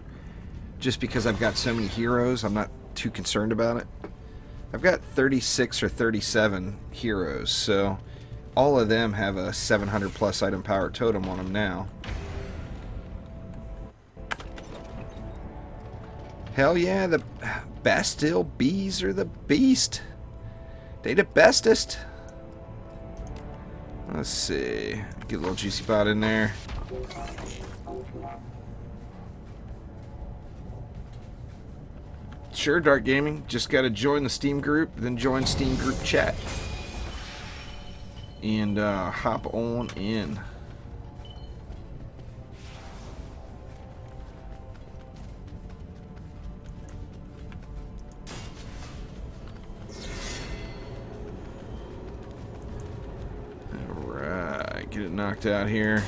Just because I've got so many heroes, I'm not too concerned about it. I've got 36 or 37 heroes, so all of them have a 700 plus item power totem on them now. Hell yeah, the Bastille Bees are the beast. They the bestest. Let's see. Get a little Juicy Bot in there. Sure, Dark Gaming. Just gotta join the Steam group, then join Steam group chat. And hop on in. Get it knocked out here.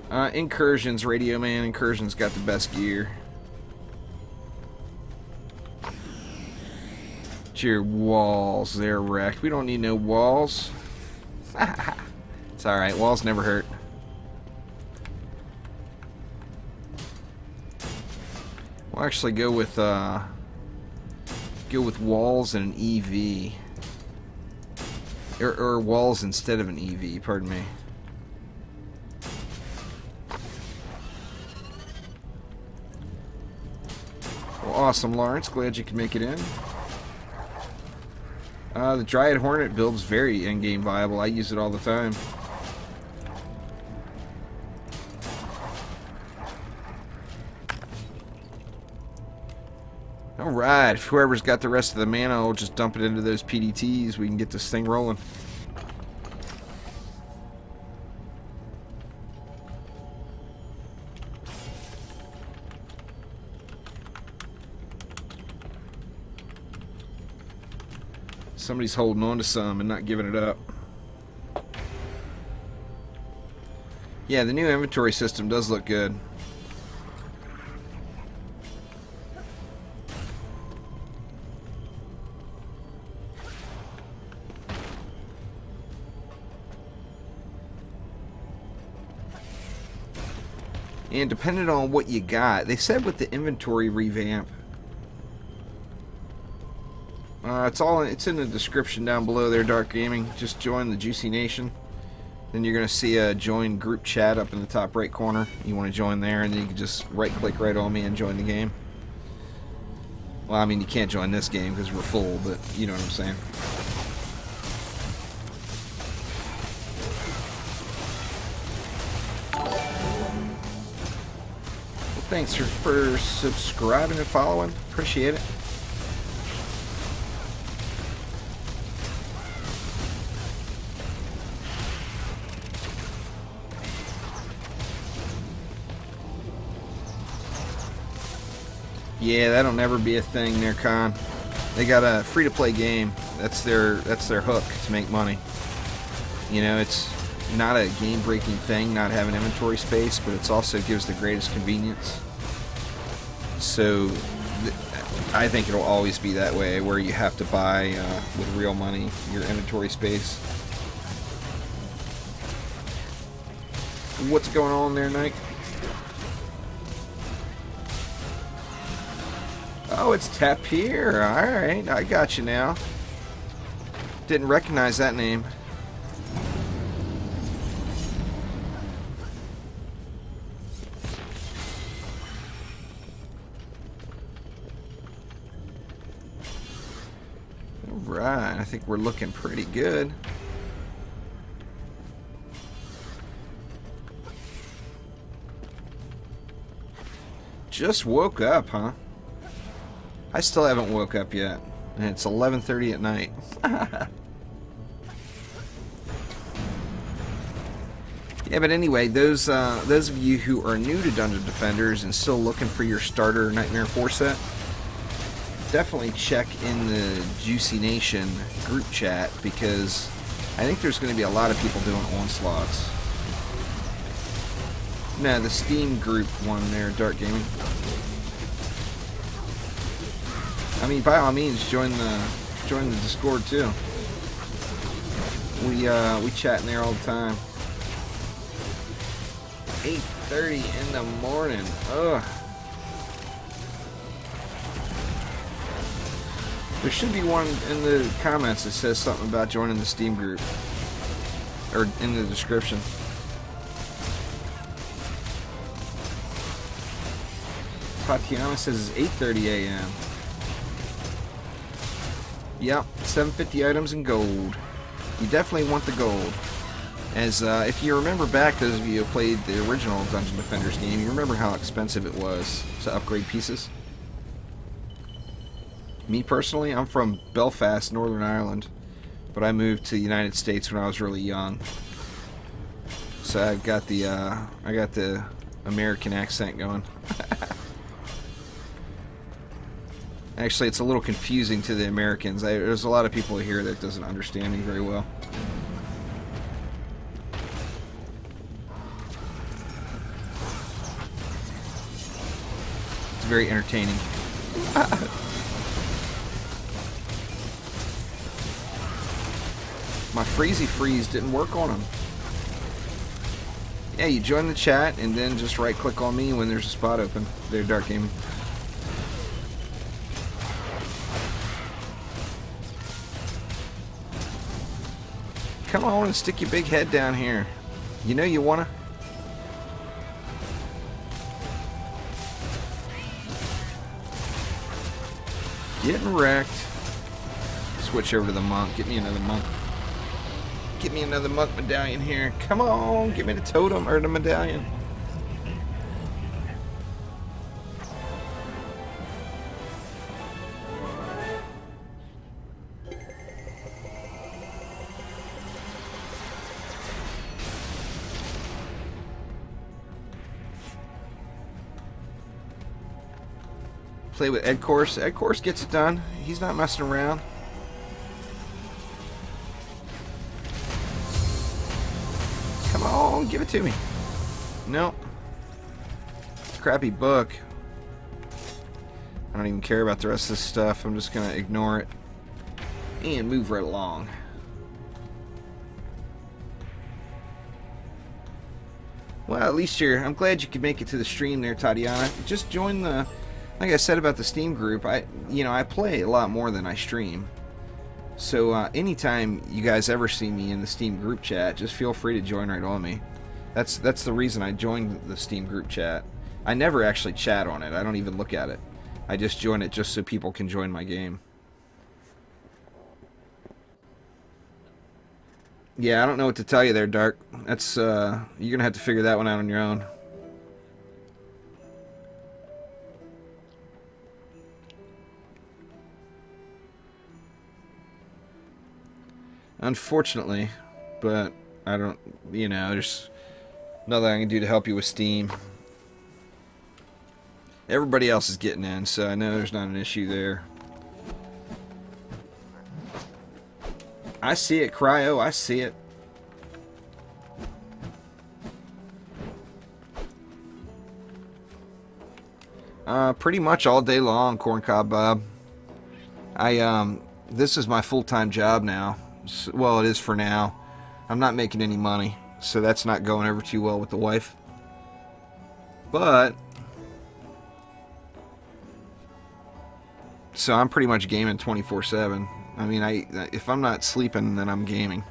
Incursions, Radio Man. Incursions got the best gear. Your walls, they're wrecked. We don't need no walls. It's alright, walls never hurt. We'll actually go with walls and an EV. Or walls instead of an EV, pardon me. Well, awesome, Lawrence. Glad you could make it in. The Dryad Hornet build's very in-game viable. I use it all the time. Alright, if whoever's got the rest of the mana will just dump it into those PDTs. We can get this thing rolling. Somebody's holding on to some and not giving it up. Yeah, the new inventory system does look good. And depending on what you got, they said with the inventory revamp, it's in the description down below there, Dark Gaming. Just join the Juicy Nation. Then you're going to see a join group chat up in the top right corner. You want to join there, and then you can just right-click right on me and join the game. Well, I mean, you can't join this game because we're full, but you know what I'm saying. Well, thanks for subscribing and following. Appreciate it. Yeah, that'll never be a thing there, Con. They got a free-to-play game. That's their hook to make money. You know, it's not a game-breaking thing not having inventory space, but it also gives the greatest convenience. So, I think it'll always be that way, where you have to buy with real money your inventory space. What's going on there, Nike? Oh, it's Tapir. Alright, I got you now. Didn't recognize that name. Alright, I think we're looking pretty good. Just woke up, huh? I still haven't woke up yet, and it's 11:30 at night. Yeah, but anyway, those of you who are new to Dungeon Defenders and still looking for your starter Nightmare 4 set, definitely check in the Juicy Nation group chat, because I think there's going to be a lot of people doing onslaughts. No, the Steam group one there, Dark Gaming. I mean, by all means, join the Discord too. We chat in there all the time. 8:30 in the morning. Ugh. There should be one in the comments that says something about joining the Steam group, or in the description. Tatiana says it's 8:30 a.m. Yep, 750 items in gold. You definitely want the gold. As if you remember back, those of you who played the original Dungeon Defenders game, you remember how expensive it was to upgrade pieces. Me personally, I'm from Belfast, Northern Ireland, but I moved to the United States when I was really young. So I got the American accent going. Actually, it's a little confusing to the Americans. There's a lot of people here that doesn't understand me very well. It's very entertaining. My freeze didn't work on him. Yeah, you join the chat and then just right click on me when there's a spot open. There, Dark Gaming. Come on and stick your big head down here. You know you wanna. Getting wrecked. Switch over to the monk. Get me another monk. Get me another monk medallion here. Come on, give me the totem or the medallion. Play with Ed Course. Ed Course gets it done. He's not messing around. Come on, give it to me. Nope. Crappy book. I don't even care about the rest of this stuff. I'm just gonna ignore it and move right along. Well, at least I'm glad you could make it to the stream there, Tatiana. Just join the, like I said about the Steam group, I play a lot more than I stream. So anytime you guys ever see me in the Steam group chat, just feel free to join right on me. That's the reason I joined the Steam group chat. I never actually chat on it. I don't even look at it. I just join it just so people can join my game. Yeah, I don't know what to tell you there, Dark. That's you're gonna have to figure that one out on your own. Unfortunately, but I don't, there's nothing I can do to help you with Steam. Everybody else is getting in, so I know there's not an issue there. I see it, Cryo, I see it. Pretty much all day long, Corncob Bob. This is my full-time job now. Well, it is for now. I'm not making any money, so that's not going over too well with the wife. But so I'm pretty much gaming 24/7. I mean, if I'm not sleeping, then I'm gaming.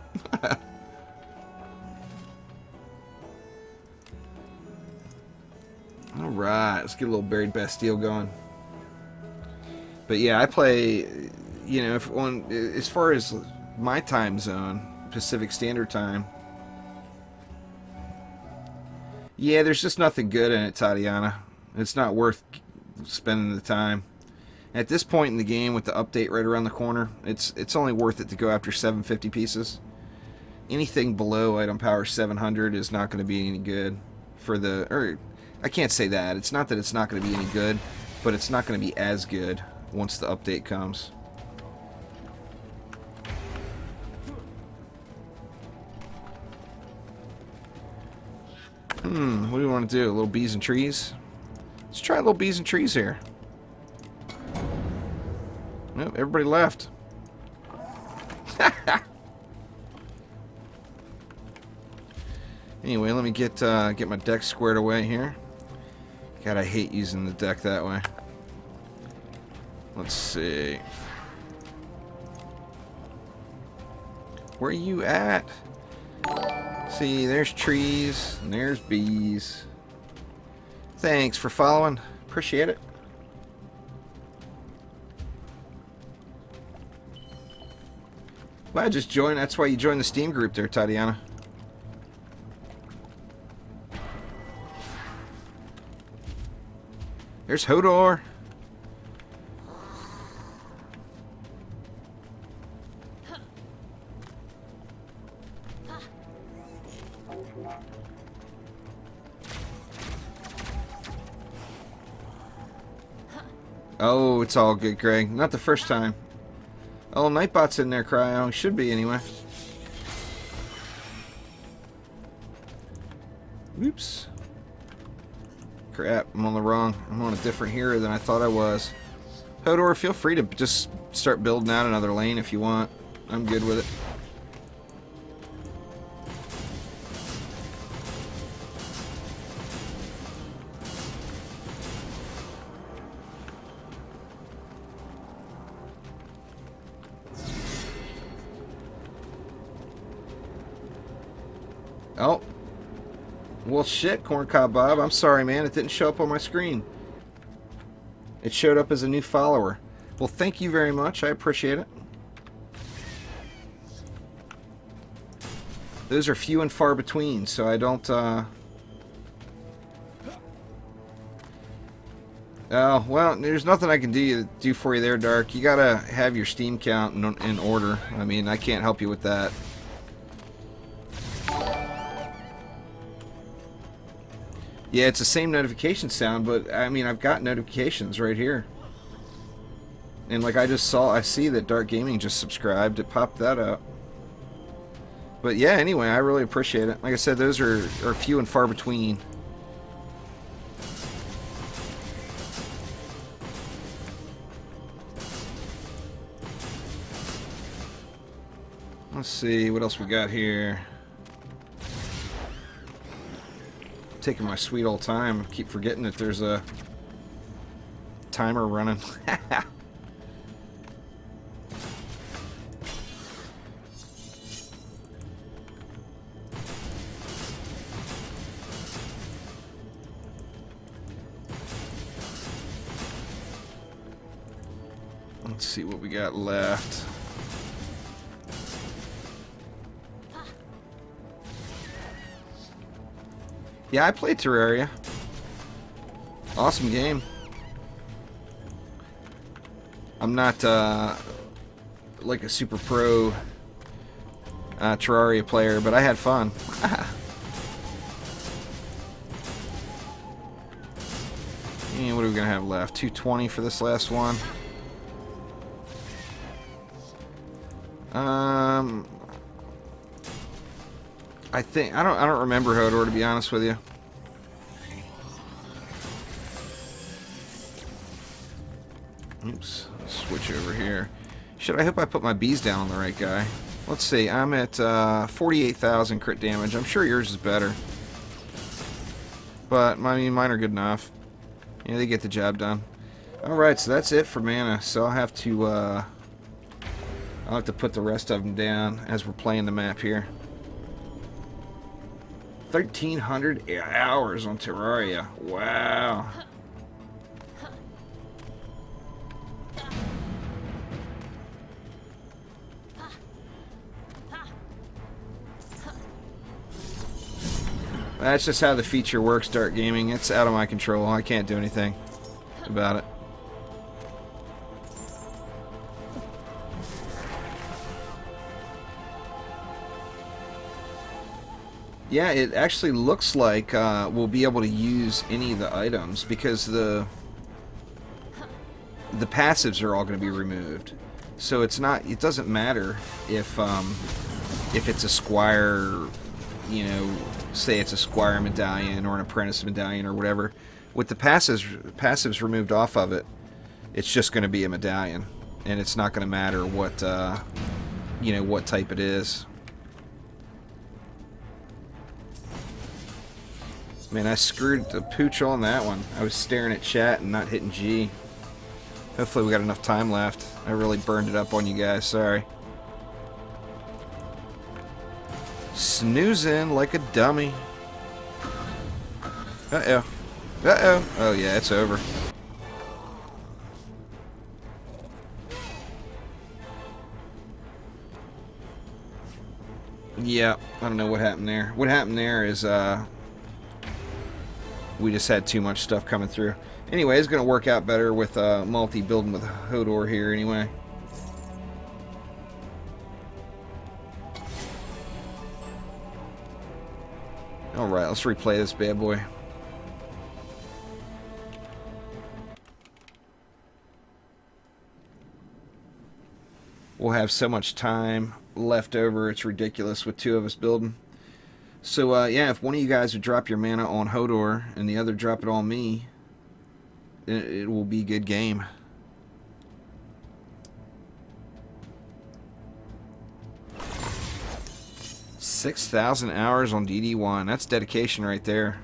All right, let's get a little Buried Bastille going. But yeah, I play. As far as my time zone, Pacific Standard Time. Yeah, there's just nothing good in it, Tatiana. It's not worth spending the time. At this point in the game, with the update right around the corner, it's only worth it to go after 750 pieces. Anything below item power 700 is not going to be any good for the... Or, I can't say that. It's not that it's not going to be any good, but it's not going to be as good once the update comes. What do you want to do? A little bees and trees? Let's try a little bees and trees here. Nope, everybody left. Anyway, let me get my deck squared away here. God, I hate using the deck that way. Let's see. Where are you at? See, there's trees, and there's bees. Thanks for following. Appreciate it. Well, I just joined. That's why you joined the Steam group there, Tatiana. There's Hodor. Oh, it's all good, Greg. Not the first time. Oh, Nightbot's in there, Cryo. Should be, anyway. Oops. Crap, I'm on a different hero than I thought I was. Hodor, feel free to just start building out another lane if you want. I'm good with it. Oh. Well, shit, Corncob Bob. I'm sorry, man. It didn't show up on my screen. It showed up as a new follower. Well, thank you very much. I appreciate it. Those are few and far between, so I don't, Oh, well, there's nothing I can do for you there, Dark. You gotta have your Steam count in order. I mean, I can't help you with that. Yeah, it's the same notification sound, but, I mean, I've got notifications right here. And, like, I see that Dark Gaming just subscribed. It popped that up. But, yeah, anyway, I really appreciate it. Like I said, those are few and far between. Let's see what else we got here. Taking my sweet old time. Keep forgetting that there's a timer running. Let's see what we got left. Yeah, I played Terraria. Awesome game. I'm not like a super pro Terraria player, but I had fun. And what are we gonna have left? 220 for this last one. I think I don't remember Hodor, to be honest with you. Oops, switch over here. I hope I put my bees down on the right guy. Let's see, I'm at 48,000 crit damage. I'm sure yours is better, but I mean, mine are good enough. Yeah, they get the job done. All right, so that's it for mana. So I'll have to put the rest of them down as we're playing the map here. 1,300 hours on Terraria. Wow. That's just how the feature works, Dark Gaming. It's out of my control. I can't do anything about it. Yeah, it actually looks like we'll be able to use any of the items because the passives are all going to be removed. So it's not. It doesn't matter if it's a squire, you know, say it's a squire medallion or an apprentice medallion or whatever. With the passives removed off of it, it's just going to be a medallion, and it's not going to matter what you know, what type it is. Man, I screwed the pooch on that one. I was staring at chat and not hitting G. Hopefully we got enough time left. I really burned it up on you guys, sorry. Snoozing like a dummy. Uh-oh. Uh-oh. Oh yeah, it's over. Yeah, I don't know what happened there. What happened there is, we just had too much stuff coming through. Anyway, it's going to work out better with multi-building with Hodor here anyway. Alright, let's replay this bad boy. We'll have so much time left over, it's ridiculous with two of us building. So, yeah, if one of you guys would drop your mana on Hodor and the other drop it on me, it will be a good game. $6,000 hours on DD1. That's dedication right there.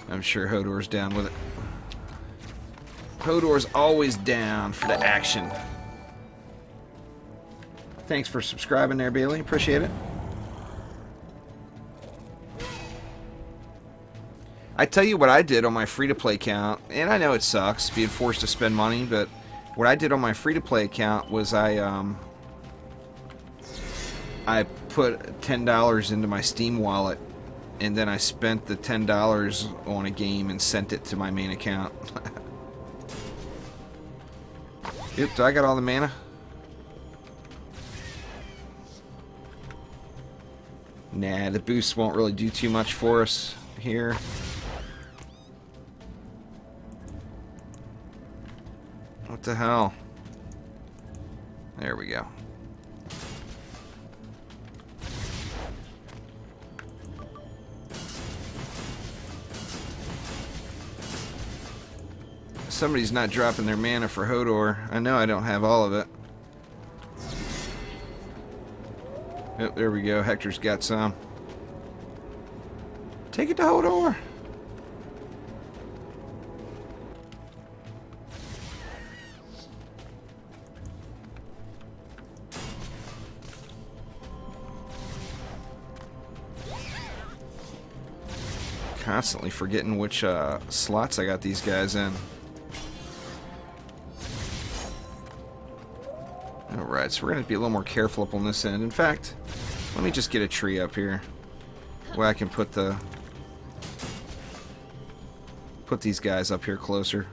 I'm sure Hodor's down with it. Hodor's always down for the action. Thanks for subscribing there, Bailey. Appreciate it. I tell you what I did on my free-to-play account, and I know it sucks being forced to spend money, but what I did on my free-to-play account was I put $10 into my Steam wallet, and then I spent the $10 on a game and sent it to my main account. Yep, do I got all the mana? Nah, the boost won't really do too much for us here. What the hell? There we go. Somebody's not dropping their mana for Hodor. I know I don't have all of it. Yep, there we go. Hector's got some. Take it to Hodor. Constantly forgetting which slots I got these guys in. Alright, so we're going to be a little more careful up on this end. In fact, let me just get a tree up here where I can put these guys up here closer.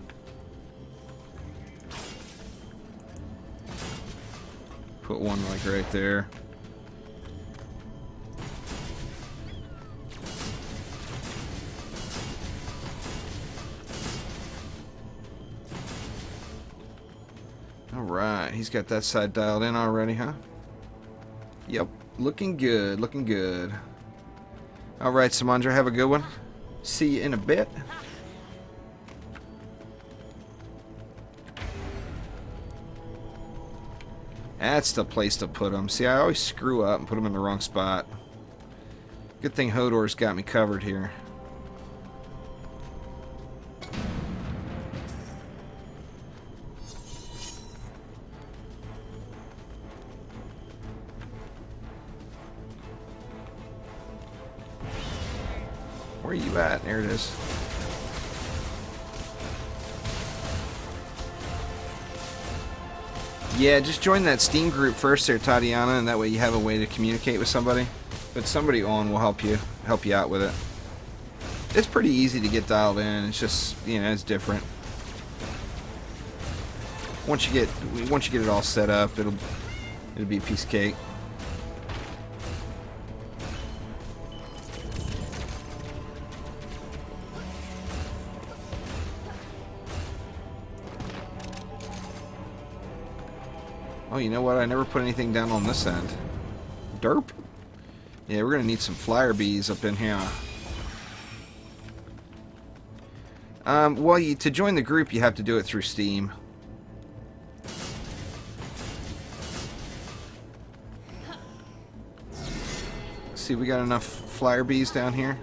Put one like right there. Alright, he's got that side dialed in already, huh? Yep, looking good, looking good. Alright, Samandra, have a good one. See you in a bit. That's the place to put them. See, I always screw up and put them in the wrong spot. Good thing Hodor's got me covered here. Where are you at? There it is. Yeah, just join that Steam group first there, Tatiana, and that way you have a way to communicate with somebody. But somebody on will help you out with it. It's pretty easy to get dialed in. It's just, you know, it's different. Once you get it all set up, it'll be a piece of cake. Oh, you know what? I never put anything down on this end. Derp. Yeah, we're gonna need some flyer bees up in here. Well, to join the group, you have to do it through Steam. See, we got enough flyer bees down here.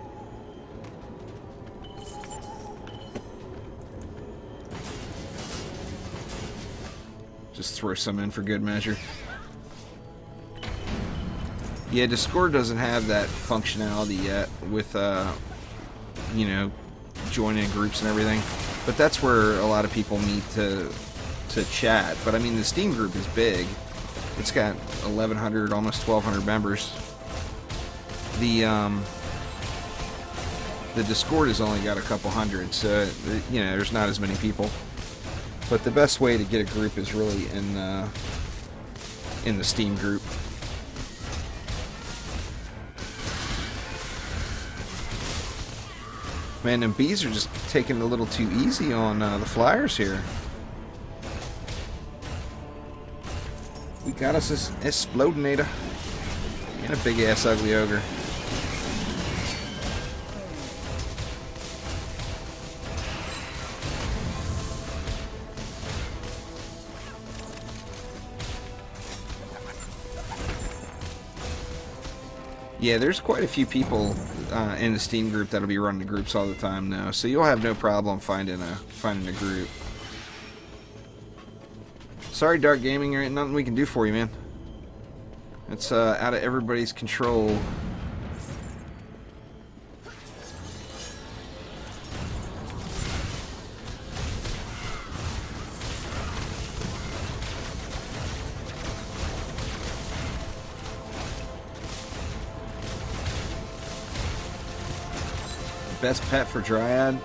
Just throw some in for good measure. Yeah, Discord doesn't have that functionality yet with, you know, joining groups and everything. But that's where a lot of people meet to chat. But I mean, the Steam group is big. It's got 1,100, almost 1,200 members. The Discord has only got a couple hundred, so you know, there's not as many people. But the best way to get a group is really in the Steam group. Man, them bees are just taking it a little too easy on the flyers here. We got us this Explodinator and a big ass ugly ogre. Yeah, there's quite a few people in the Steam group that'll be running the groups all the time now, so you'll have no problem finding a group. Sorry, Dark Gaming, there ain't nothing we can do for you, man. It's out of everybody's control. Best pet for Dryad?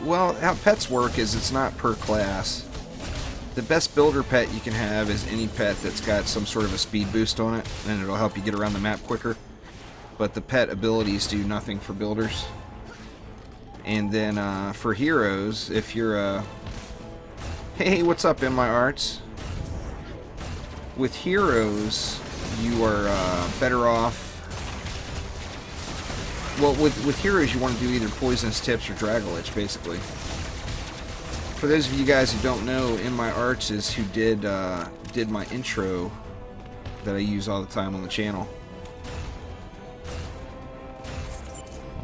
Well, how pets work is it's not per class. The best builder pet you can have is any pet that's got some sort of a speed boost on it, and it'll help you get around the map quicker. But the pet abilities do nothing for builders. And then for heroes, if you're a... Hey, what's up, In My Arts? With heroes, you are better off... Well, with heroes, you want to do either Poisonous Tips or Dragolich, basically. For those of you guys who don't know, In My Arts is who did my intro that I use all the time on the channel.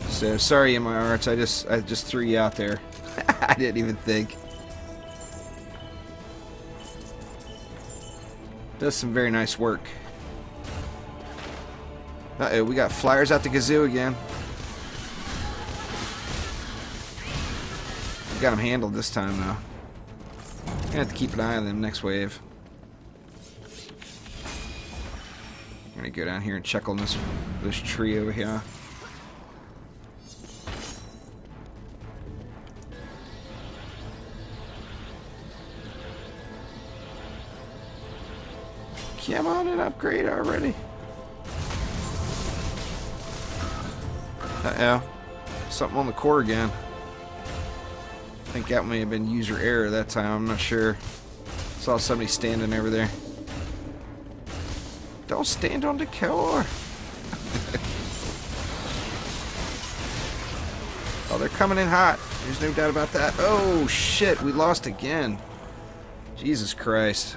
So sorry, In My Arts, I just threw you out there. I didn't even think. Does some very nice work. Uh-oh, we got flyers out the gazoo again. We got them handled this time, though. Gonna have to keep an eye on them next wave. I'm gonna go down here and check on this tree over here. Come on and upgrade already. Uh-oh. Something on the core again. I think that may have been user error that time. I'm not sure. Saw somebody standing over there. Don't stand on the core. Oh, they're coming in hot. There's no doubt about that. Oh, shit. We lost again. Jesus Christ.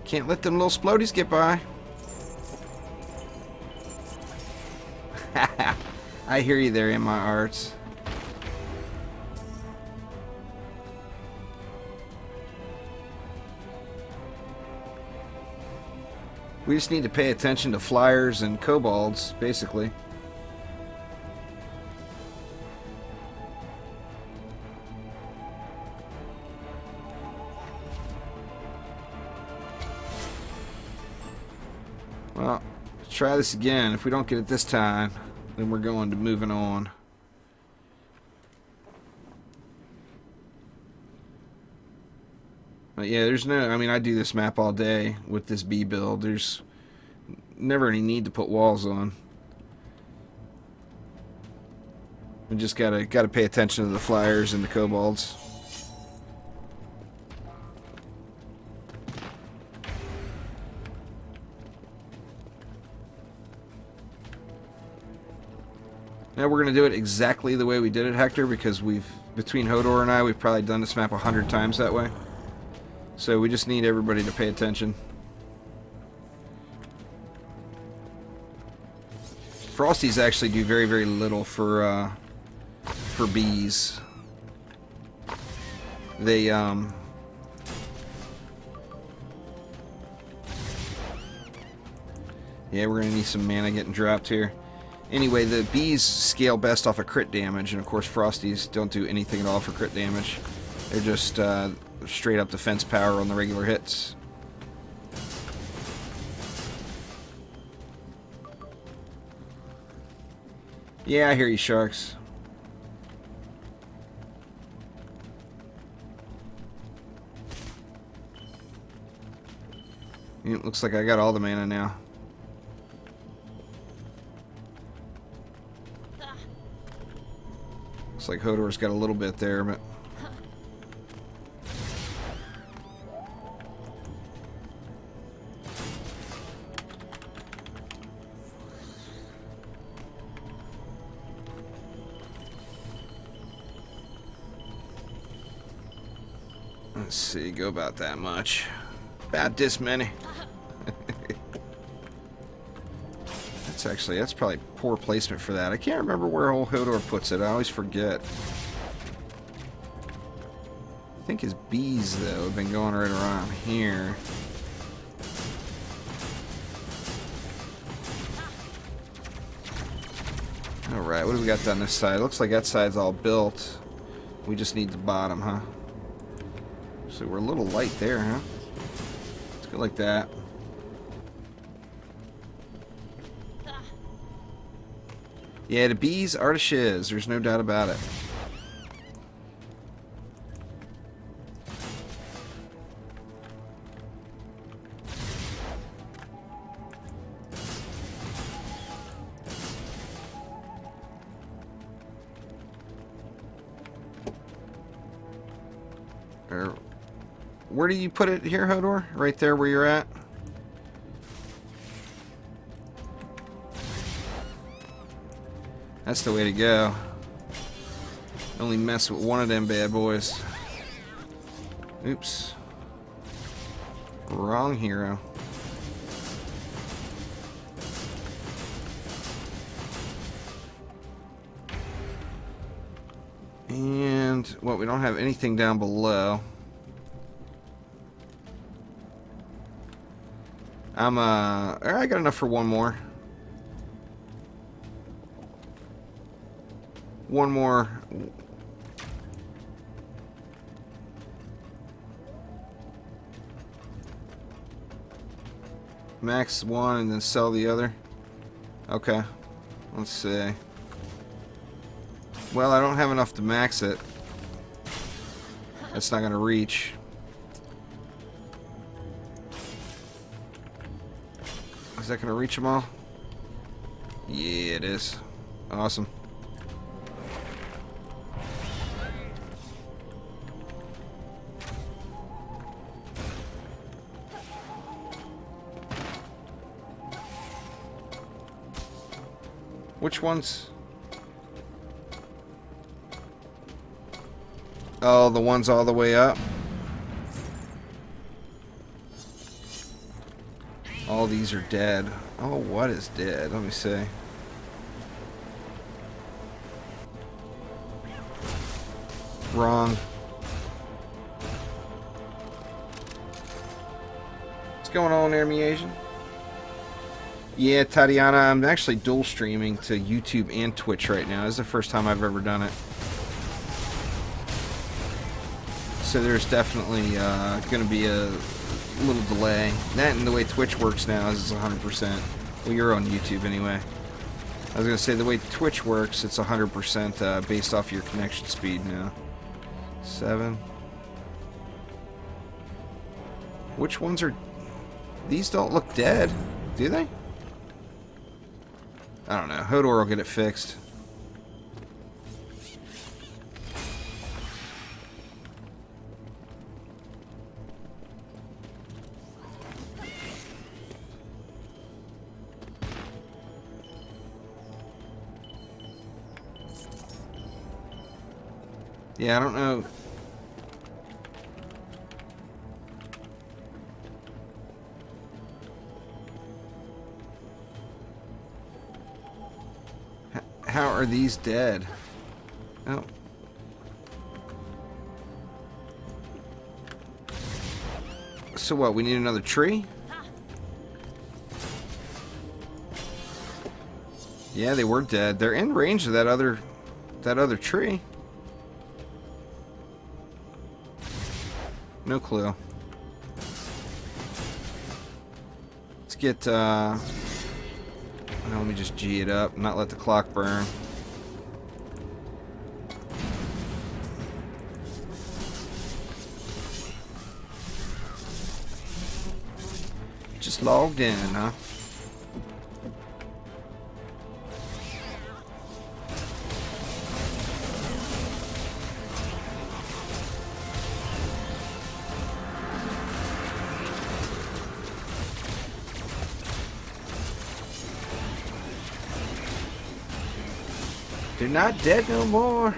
Can't let them little splodies get by. I hear you there, In My Arts. We just need to pay attention to flyers and kobolds, basically. Well, let's try this again. If we don't get it this time, then we're going to moving on. But yeah, there's no... I mean, I do this map all day with this B build. There's never any need to put walls on. We just gotta pay attention to the flyers and the kobolds. Now we're going to do it exactly the way we did it, Hector, because between Hodor and I, we've probably done this map 100 times that way. So we just need everybody to pay attention. Frosties actually do very, very little for bees. They, Yeah, we're going to need some mana getting dropped here. Anyway, the bees scale best off of crit damage, and of course Frosties don't do anything at all for crit damage. They're just straight up defense power on the regular hits. Yeah, I hear you, Sharks. It looks like I got all the mana now. Looks like Hodor's got a little bit there, but... Let's see, go about that much. About this many. That's probably poor placement for that. I can't remember where old Hodor puts it. I always forget. think his bees, though, have been going right around here. Alright, what do we got down this side? Looks like that side's all built. We just need the bottom, huh? So we're a little light there, huh? Let's go like that. Yeah, the bees are the shiz. There's no doubt about it. Where do you put it here, Hodor? Right there where you're at? That's the way to go. Only mess with one of them bad boys. Oops. Wrong hero. And, well, we don't have anything down below. I got enough for one more. One more. Max one and then sell the other. Okay. Let's see. Well, I don't have enough to max it. That's not going to reach. Is that going to reach them all? Yeah, it is. Awesome. Which ones? Oh, the ones all the way up. All these are dead. Oh, what is dead? Let me see. Wrong. What's going on there, me Asian? Yeah, Tatiana, I'm actually dual streaming to YouTube and Twitch right now. This is the first time I've ever done it. So there's definitely going to be a little delay. That and the way Twitch works now is 100%. Well, you're on YouTube anyway. I was going to say, the way Twitch works, it's 100% based off your connection speed now. 7. Which ones are... These don't look dead, do they? I don't know. Hodor will get it fixed. Yeah, I don't know. How are these dead? Oh. So what, we need another tree? Yeah, they were dead. They're in range of that other tree. No clue. Let's get let me just G it up, not let the clock burn. Just logged in, huh? They're not dead no more.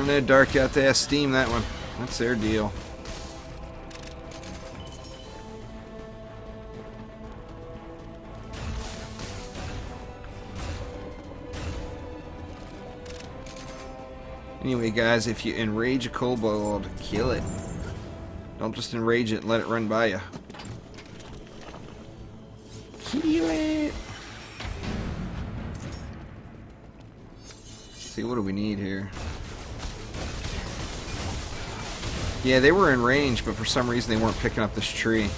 don't know, Dark got to ask Steam that one. That's their deal. Anyway, guys, if you enrage a kobold, kill it. Don't just enrage it and let it run by you. Kill it! Let's see, what do we need here? Yeah, they were in range, but for some reason they weren't picking up this tree.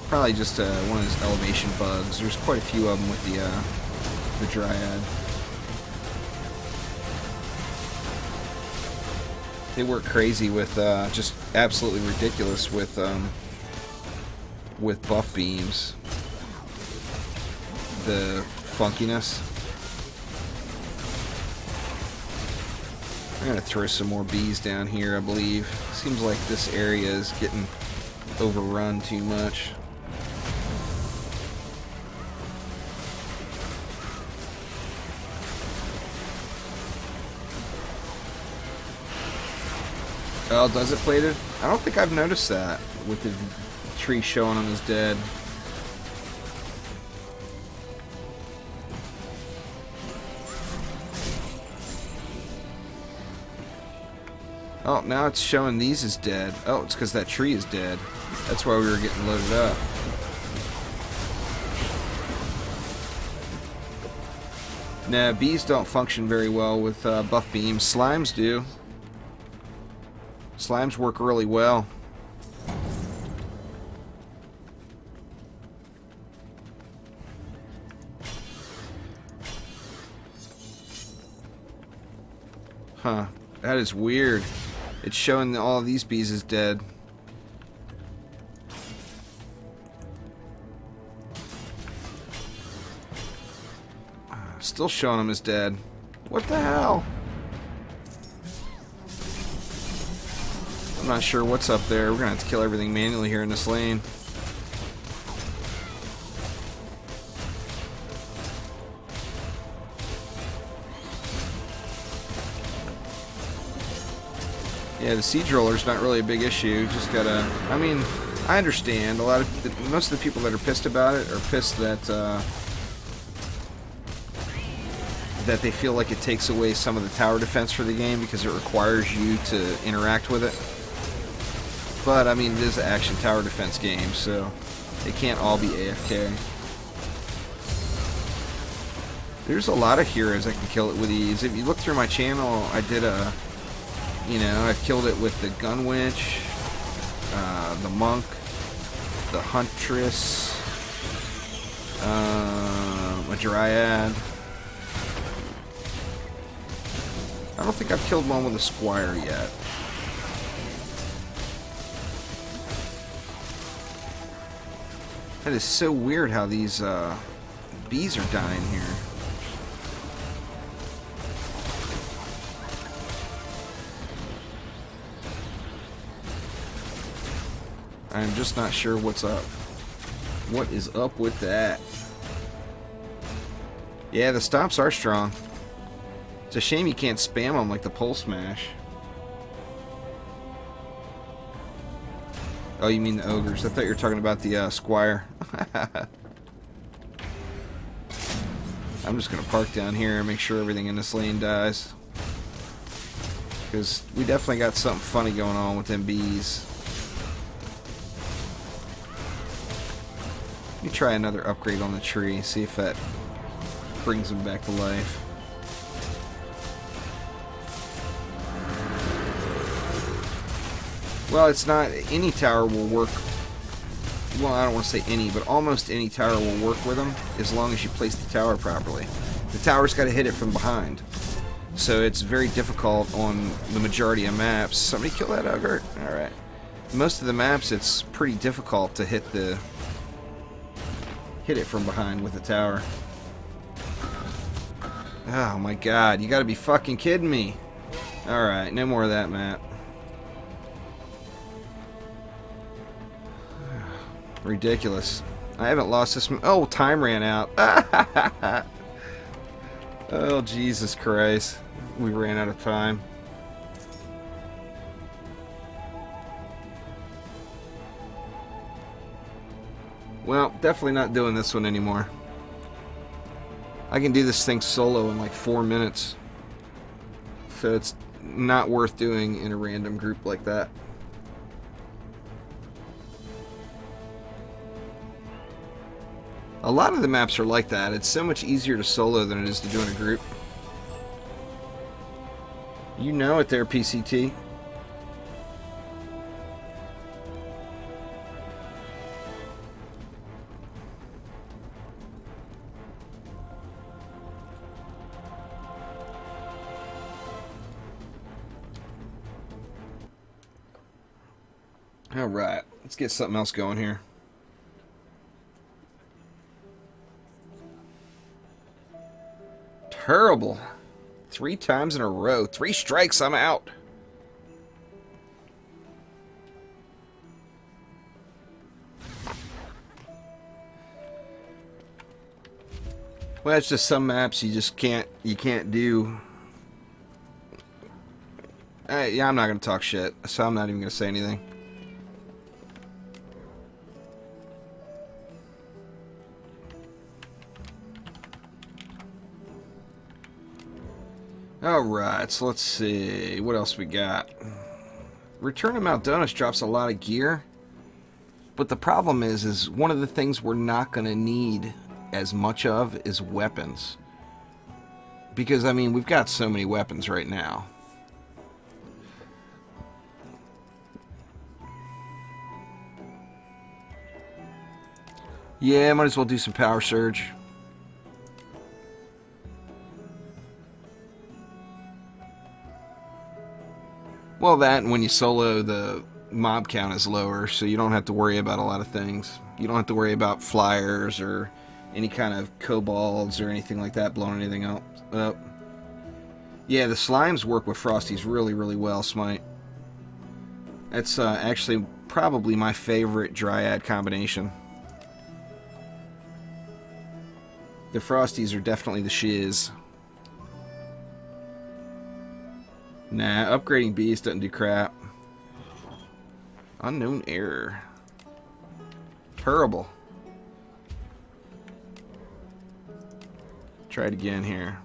Probably just one of those elevation bugs. There's quite a few of them with the Dryad. They work crazy with just absolutely ridiculous with buff beams. The funkiness. I'm gonna throw some more bees down here, I believe. Seems like this area is getting overrun too much. Oh, does it plated? I don't think I've noticed that with the tree showing him as dead. Oh, now it's showing these as dead. Oh, it's because that tree is dead. That's why we were getting loaded up. Nah, bees don't function very well with buff beams. Slimes do. Slimes work really well. Huh. That is weird. It's showing that all of these bees as dead. Still showing them as dead. What the hell? I'm not sure what's up there. We're gonna have to kill everything manually here in this lane. Yeah, the siege roller's not really a big issue. Just gotta. I mean, I understand. Most of the people that are pissed about it are pissed that that they feel like it takes away some of the tower defense for the game because it requires you to interact with it. But, I mean, it is an action tower defense game, so it can't all be AFK. There's a lot of heroes I can kill it with ease. If you look through my channel, I did I've killed it with the gun winch, the monk, the huntress, a dryad. I don't think I've killed one with a squire yet. That is so weird how these bees are dying here. I'm just not sure what's up. What is up with that? Yeah, the stomps are strong. It's a shame you can't spam them like the pole smash. Oh, you mean the ogres. I thought you were talking about the squire. I'm just going to park down here and make sure everything in this lane dies. Because we definitely got something funny going on with them bees. Let me try another upgrade on the tree. See if that brings them back to life. Well, it's not. Any tower will work. Well, I don't want to say any, but almost any tower will work with them as long as you place the tower properly. The tower's got to hit it from behind. So it's very difficult on the majority of maps. Somebody kill that ogre? Alright. Most of the maps, it's pretty difficult to hit it from behind with the tower. Oh my god, you gotta be fucking kidding me. Alright, no more of that map. Ridiculous. I haven't lost this. Oh, time ran out. Oh, Jesus Christ. We ran out of time. Well, definitely not doing this one anymore. I can do this thing solo in like 4 minutes. So it's not worth doing in a random group like that. A lot of the maps are like that. It's so much easier to solo than it is to do in a group. You know it there, PCT. Alright, let's get something else going here. Terrible. 3 times in a row. 3 strikes, I'm out. Well, it's just some maps you just can't do. Yeah, I'm not going to talk shit, so I'm not even going to say anything. Alright, so let's see. What else we got? Return to Mount Donis drops a lot of gear. But the problem is one of the things we're not going to need as much of is weapons. Because, I mean, we've got so many weapons right now. Yeah, might as well do some power surge. Well, that and when you solo, the mob count is lower, so you don't have to worry about a lot of things. You don't have to worry about flyers or any kind of kobolds or anything like that blowing anything up. Yeah, the slimes work with Frosties really, really well, Smite. That's actually probably my favorite Dryad combination. The Frosties are definitely the shiz. Nah, upgrading bees doesn't do crap. Unknown error. Terrible. Try it again here.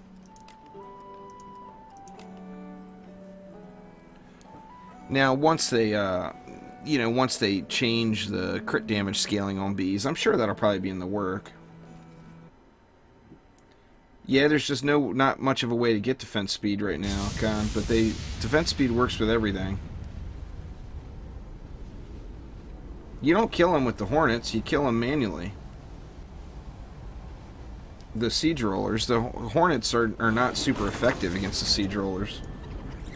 Now, once they, once they change the crit damage scaling on bees, I'm sure that'll probably be in the work. Yeah, there's just not much of a way to get defense speed right now, Con, but defense speed works with everything. You don't kill them with the hornets, you kill them manually. The siege rollers, the hornets are not super effective against the siege rollers.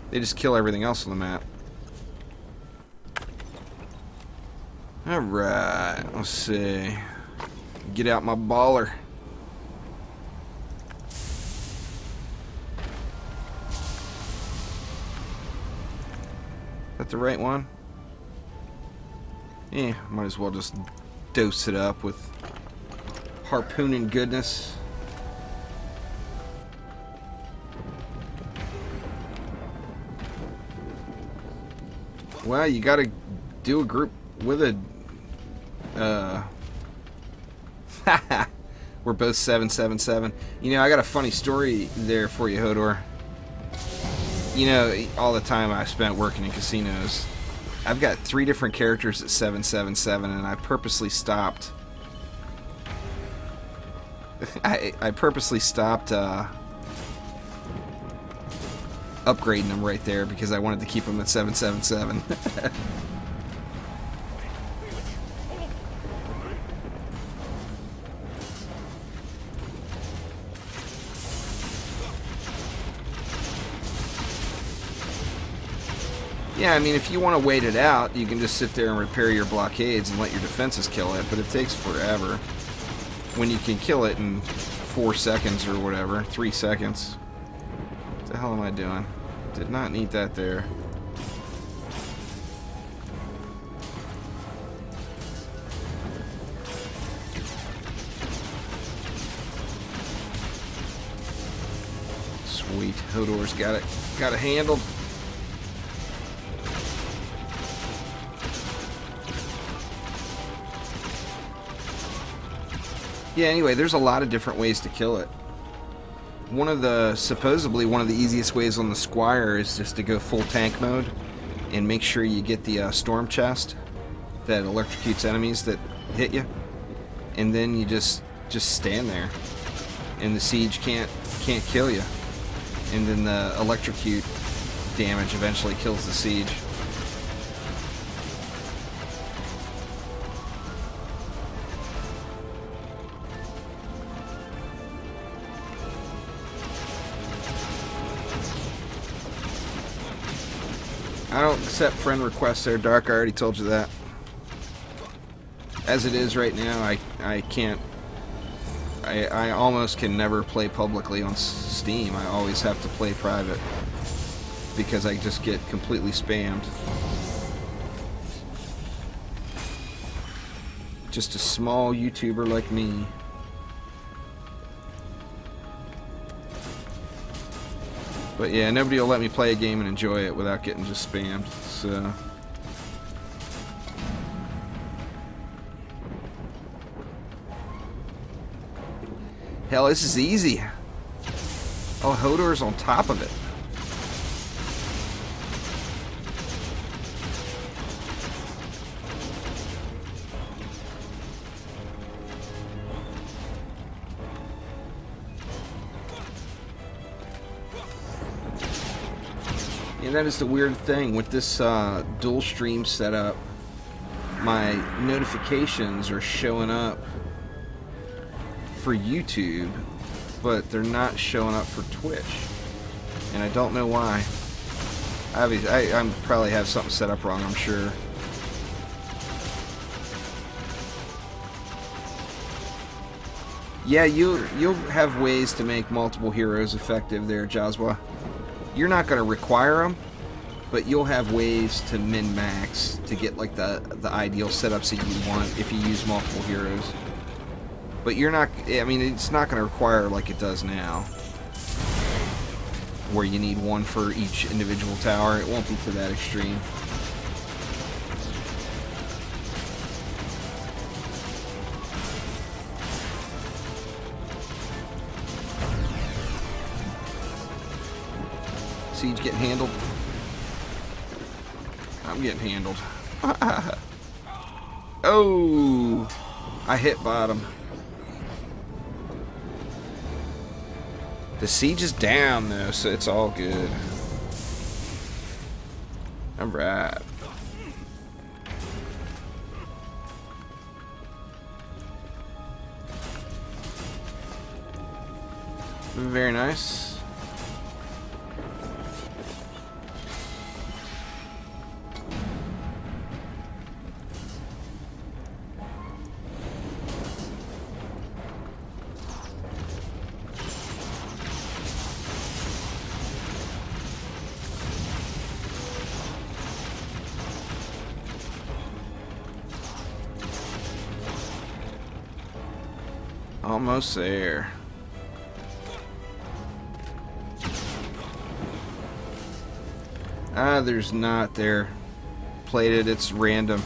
They just kill everything else on the map. Alright, let's see. Get out my baller. Is that the right one? Eh, might as well just dose it up with harpooning goodness. Well, you gotta do a group with a... We're both 777. You know, I got a funny story there for you, Hodor. You know, all the time I spent working in casinos, I've got 3 different characters at 777, and I purposely stopped. I purposely stopped upgrading them right there because I wanted to keep them at 777. Yeah, I mean, if you want to wait it out, you can just sit there and repair your blockades and let your defenses kill it, but it takes forever. When you can kill it in 4 seconds or whatever, 3 seconds. What the hell am I doing? Did not need that there. Sweet, Hodor's got it handled. Yeah, anyway, there's a lot of different ways to kill it. Supposedly one of the easiest ways on the Squire is just to go full tank mode and make sure you get the storm chest that electrocutes enemies that hit you, and then you just stand there, and the siege can't kill you, and then the electrocute damage eventually kills the siege. I don't accept friend requests there, Dark. I already told you that. As it is right now, I can't. I almost can never play publicly on Steam. I always have to play private because I just get completely spammed. Just a small YouTuber like me. But yeah, nobody will let me play a game and enjoy it without getting just spammed. So. Hell, this is easy. Oh, Hodor's on top of it. Yeah, that is the weird thing with this dual stream setup. My notifications are showing up for YouTube, but they're not showing up for Twitch, and I don't know why. I probably have something set up wrong, I'm sure. Yeah, you'll have ways to make multiple heroes effective there, Jazwa. You're not going to require them, but you'll have ways to min-max to get like the ideal setups that you want if you use multiple heroes. But you're not, I mean, it's not going to require like it does now, where you need one for each individual tower. It won't be to that extreme. Siege getting handled. I'm getting handled. Oh, I hit bottom. The siege is down though, so it's all good. Alright. Very nice. Almost there. Ah, there's not there. Plated, it's random.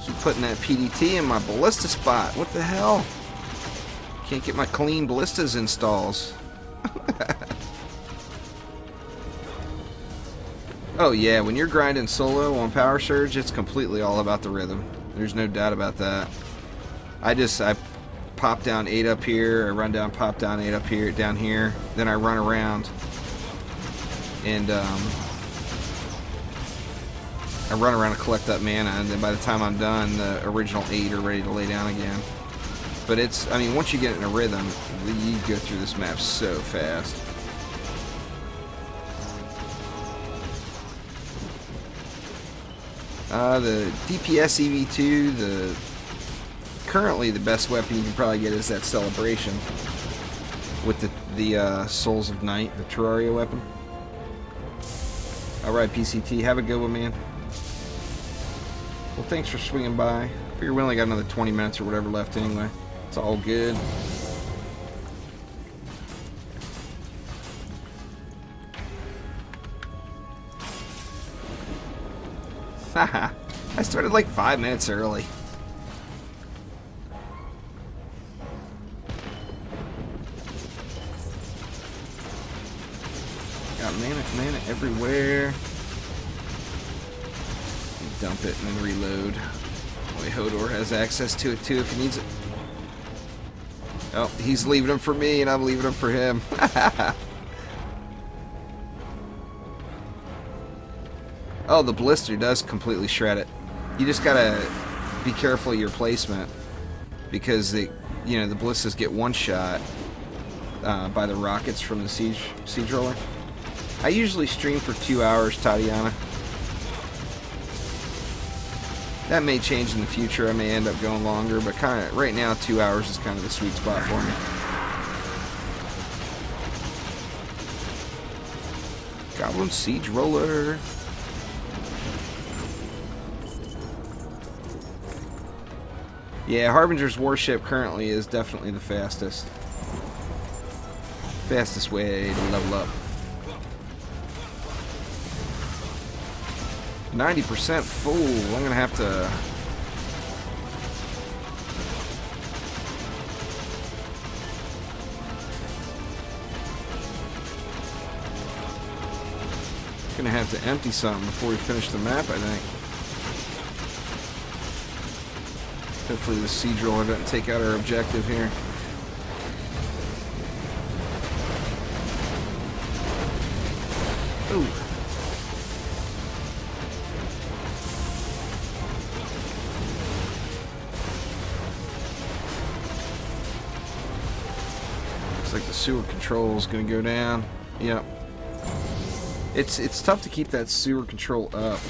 Keep putting that PDT in my ballista spot. What the hell? Can't get my clean ballistas installs. Oh yeah, when you're grinding solo on Power Surge, it's completely all about the rhythm. There's no doubt about that. I pop down 8 up here, I run down, pop down 8 up here, down here, then I run around, and I run around to collect up mana, and then by the time I'm done, the original 8 are ready to lay down again. But it's, I mean, once you get in a rhythm, you go through this map so fast. The DPS EV2, currently the best weapon you can probably get is that Celebration with the Souls of Night, the Terraria weapon. Alright, PCT, have a good one, man. Well, thanks for swinging by. I figure we only got another 20 minutes or whatever left anyway. It's all good. Haha. I started like 5 minutes early. Got mana everywhere. Dump it and then reload. Boy, Hodor has access to it too if he needs it. Oh, he's leaving them for me and I'm leaving them for him. Oh, the blister does completely shred it. You just gotta be careful of your placement because the ballistas get one shot by the rockets from the siege roller. I usually stream for 2 hours, Tatiana. That may change in the future. I may end up going longer, but kind of right now 2 hours is kind of the sweet spot for me. Goblin siege roller. Yeah, Harbinger's warship currently is definitely the fastest way to level up. 90% full. I'm gonna have to. Gonna have to empty something before we finish the map, I think. Hopefully the siege roller doesn't take out our objective here. Ooh. Looks like the sewer control is going to go down. Yep. It's tough to keep that sewer control up.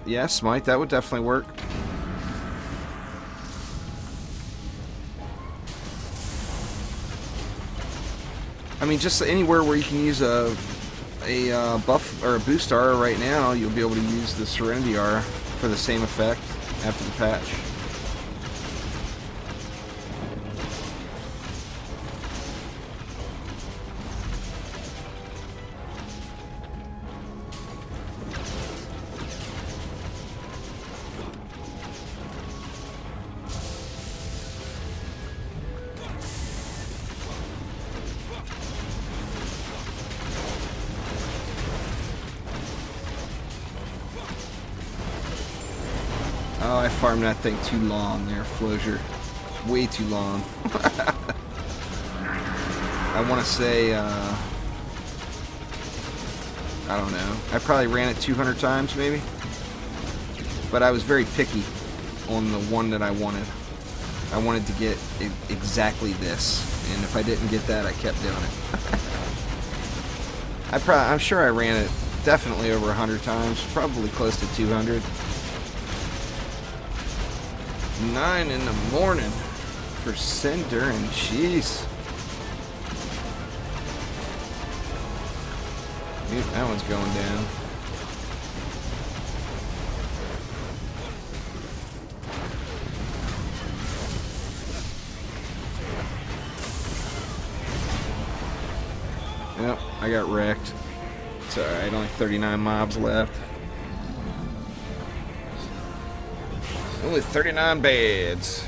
Yeah, Smite, that would definitely work. I mean, just anywhere where you can use a buff or a boost aura right now, you'll be able to use the Serenity aura for the same effect after the patch. Oh, I farmed that thing too long there, Flosier. Way too long. I want to say, I don't know. I probably ran it 200 times, maybe. But I was very picky on the one that I wanted. I wanted to get exactly this. And if I didn't get that, I kept doing it. I'm sure I ran it definitely over 100 times. Probably close to 200. 9 in the morning for Cinder and jeez. That one's going down. Yep, I got wrecked. It's alright, only 39 mobs left. Only 39 beds.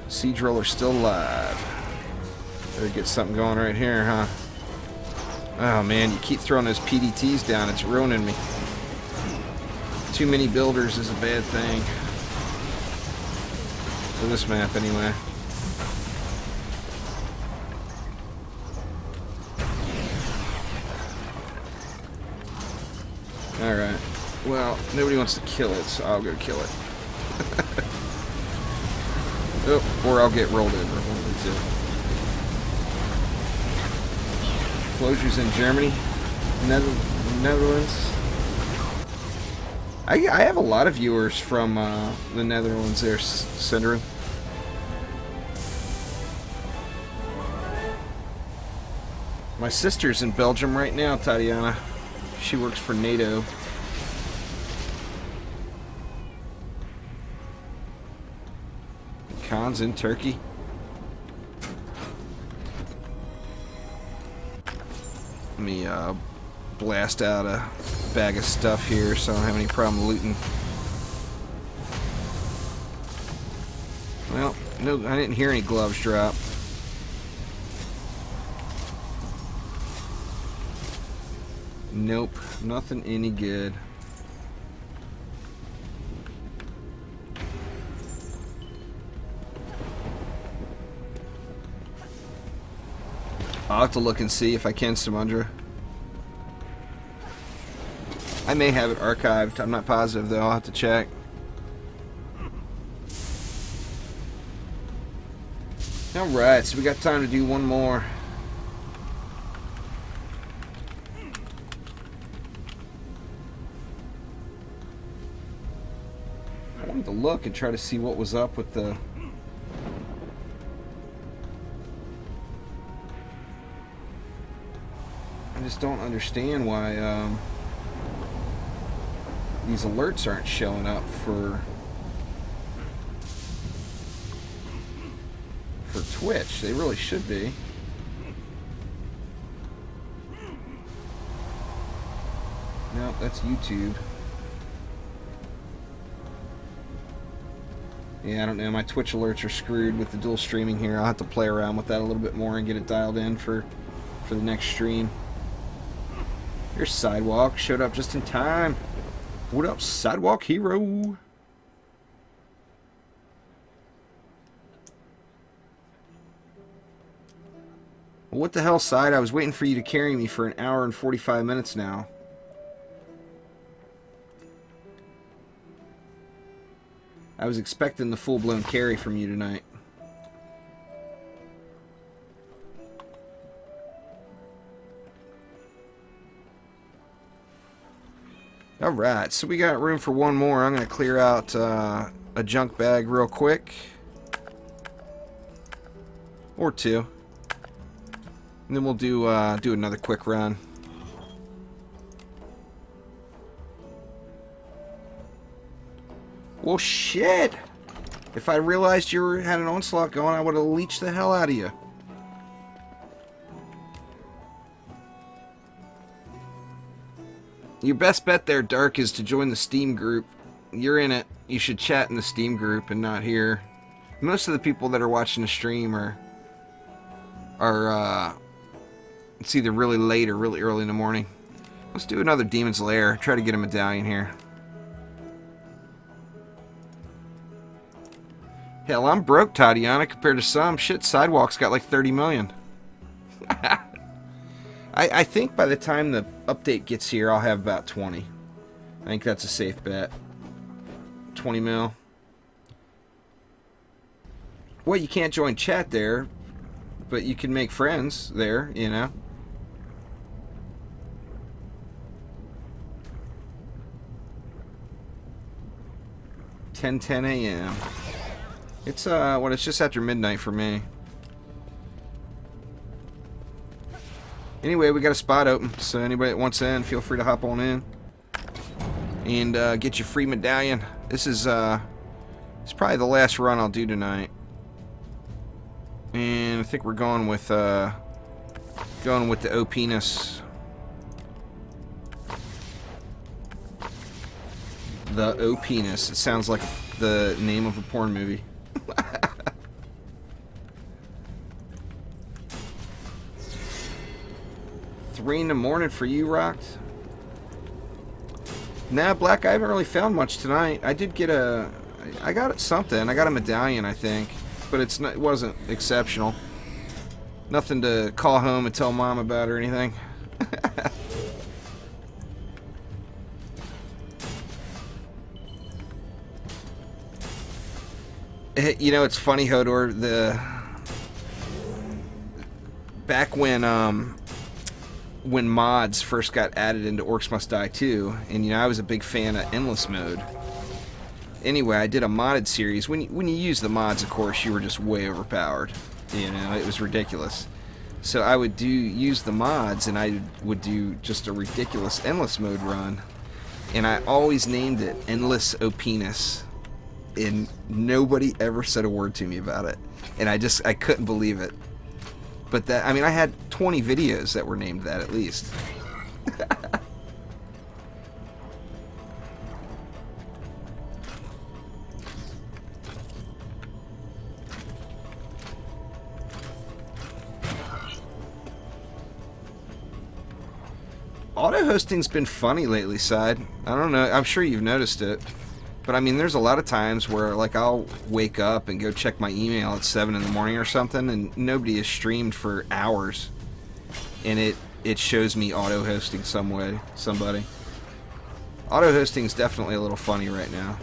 Siege Roller's still alive. Better get something going right here, huh? Oh man, you keep throwing those PDTs down, it's ruining me. Too many builders is a bad thing. For this map, anyway. Alright. Well, nobody wants to kill it, so I'll go kill it. Oh, or I'll get rolled over. One of the two. Closures in Germany, Netherlands. I have a lot of viewers from the Netherlands there, Syndrome. My sister's in Belgium right now, Tatiana. She works for NATO. Cons in Turkey. Let me blast out a bag of stuff here so I don't have any problem looting. Well, no, I didn't hear any gloves drop. Nope, nothing any good. I'll have to look and see if I can, Samundra. I may have it archived. I'm not positive, though. I'll have to check. Alright, so we got time to do one more. I wanted to look and try to see what was up with the... I just don't understand why these alerts aren't showing up for Twitch. They really should be. No, that's YouTube. Yeah, I don't know. My Twitch alerts are screwed with the dual streaming here. I'll have to play around with that a little bit more and get it dialed in for the next stream. Here's Sidewalk. Showed up just in time. What up, Sidewalk Hero? What the hell, Side? I was waiting for you to carry me for an hour and 45 minutes now. I was expecting the full-blown carry from you tonight. Alright, so we got room for one more. I'm going to clear out a junk bag real quick. Or two. And then we'll do another quick run. Well, shit! If I realized you had an onslaught going, I would have leeched the hell out of you. Your best bet there, Dark, is to join the Steam group. You're in it. You should chat in the Steam group and not here. Most of the people that are watching the stream are it's either really late or really early in the morning. Let's do another Demon's Lair. Try to get a medallion here. Hell, I'm broke, Tatiana, compared to some. Shit, Sidewalk's got like 30 million. I think by the time the update gets here, I'll have about 20. I think that's a safe bet. 20 mil. Well, you can't join chat there, but you can make friends there, you know. $10 a.m. It's it's just after midnight for me. Anyway, we got a spot open, so anybody that wants in, feel free to hop on in and get your free medallion. This is it's probably the last run I'll do tonight, and I think we're going with the OP-ness. The OP-ness. It sounds like the name of a porn movie. 3 in the morning for you, Rocked? Nah, Black, I haven't really found much tonight. I did get I got something. I got a medallion, I think. But it wasn't exceptional. Nothing to call home and tell Mom about or anything. You know, it's funny, Hodor, back when mods first got added into Orcs Must Die 2, and you know, I was a big fan of Endless Mode. Anyway, I did a modded series. When you use the mods, of course, you were just way overpowered. You know, it was ridiculous. So I would use the mods, and I would do just a ridiculous Endless Mode run. And I always named it Endless OP-ness. and nobody ever said a word to me about it. And I couldn't believe it. But that, I mean, I had 20 videos that were named that at least. Auto hosting's been funny lately, Side. I don't know. I'm sure you've noticed it. But I mean, there's a lot of times where, like, I'll wake up and go check my email at 7 in the morning or something, and nobody has streamed for hours. And it shows me auto hosting somebody. Auto hosting's definitely a little funny right now.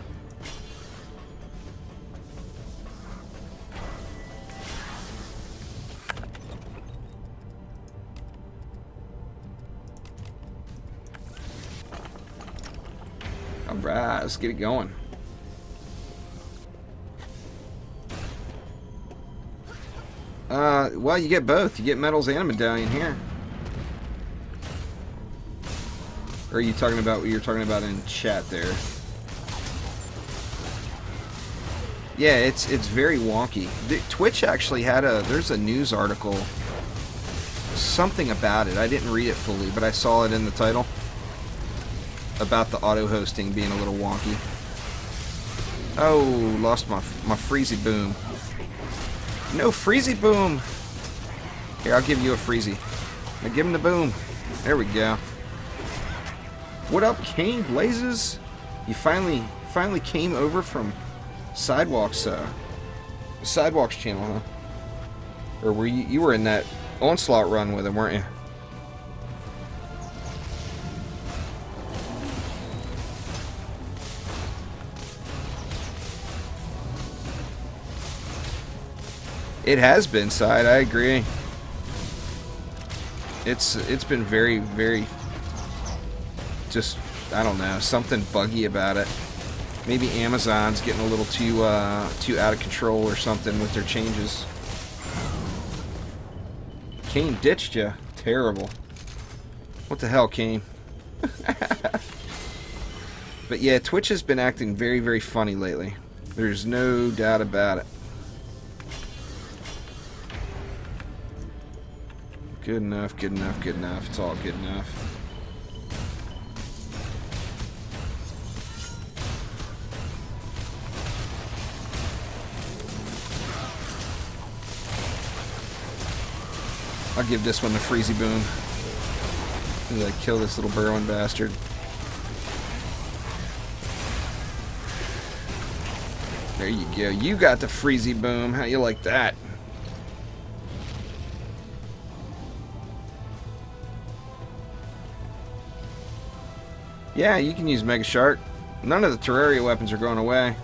Alright, let's get it going. Well, you get both. You get medals and a medallion here. Or are you talking about what you're talking about in chat there? Yeah, it's very wonky. Twitch actually had there's a news article, something about it. I didn't read it fully, but I saw it in the title. About the auto hosting being a little wonky. Oh, lost my freezy boom. No freezy boom. Here, I'll give you a freezy. Now give him the boom. There we go. What up, Kane Blazes? You finally came over from Sidewalk's channel, huh? Or were you were in that Onslaught run with him, weren't you? It has been, Side. I agree. It's been very, very just, I don't know, something buggy about it. Maybe Amazon's getting a little too out of control or something with their changes. Kane ditched you. Terrible. What the hell, Kane? But yeah, Twitch has been acting very, very funny lately. There's no doubt about it. Good enough, good enough, good enough. It's all good enough. I'll give this one the freezy boom. I'm gonna kill this little burrowing bastard. There you go. You got the freezy boom. How you like that? Yeah, you can use Mega Shark. None of the Terraria weapons are going away.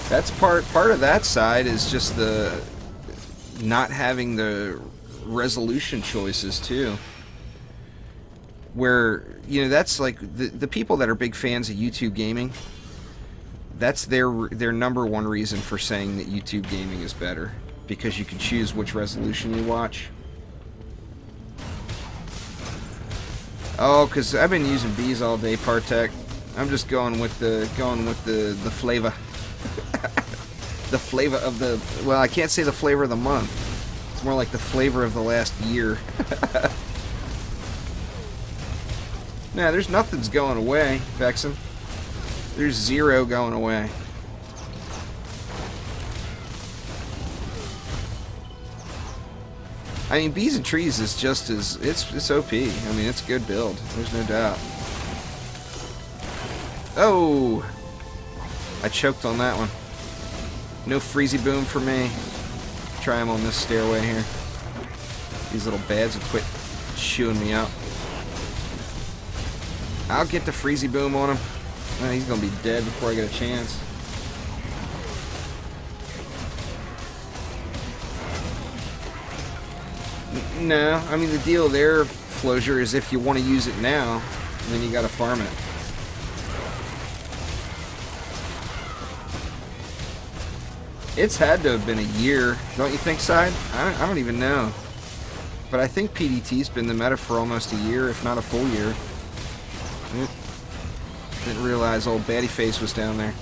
That's part of that side is just the not having the resolution choices too. Where, you know, that's like the people that are big fans of YouTube gaming, that's their number one reason for saying that YouTube gaming is better. Because you can choose which resolution you watch. Oh, because I've been using bees all day, Partek. I'm just going with the flavor. The flavor of the, well, I can't say the flavor of the month. It's more like the flavor of the last year. Nah, there's nothing's going away, Vexen. There's zero going away. I mean, Bees and Trees is just as, it's OP. I mean, it's a good build. There's no doubt. Oh! I choked on that one. No freezy boom for me. Try him on this stairway here. These little bads will quit chewing me out. I'll get the freezy boom on him. Oh, he's gonna be dead before I get a chance. No, I mean the deal there, Flosier, is if you want to use it now, then you gotta farm it. It's had to have been a year, don't you think, Side? I don't even know. But I think PDT's been the meta for almost a year, if not a full year. Didn't realize old Batty Face was down there.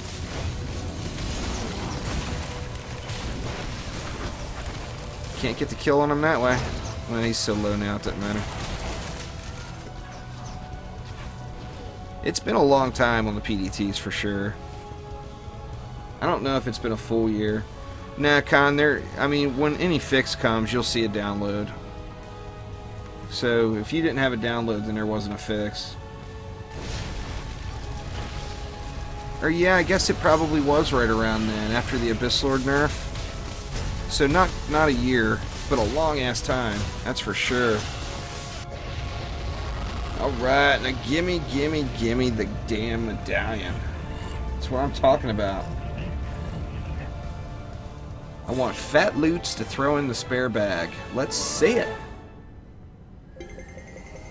Can't get the kill on him that way. Well, he's so low now, it doesn't matter. It's been a long time on the PDTs for sure. I don't know if it's been a full year. Nah, Con, I mean, when any fix comes, you'll see a download. So, if you didn't have a download, then there wasn't a fix. Or yeah, I guess it probably was right around then, after the Abyss Lord nerf. So not a year, but a long-ass time, that's for sure. Alright, now gimme the damn medallion. That's what I'm talking about. I want fat loots to throw in the spare bag. Let's see it.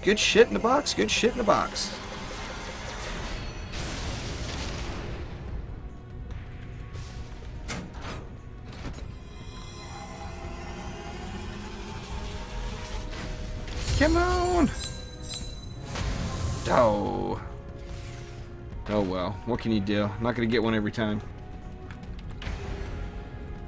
Good shit in the box, good shit in the box. Come on! Oh. Oh well, what can you do? I'm not going to get one every time.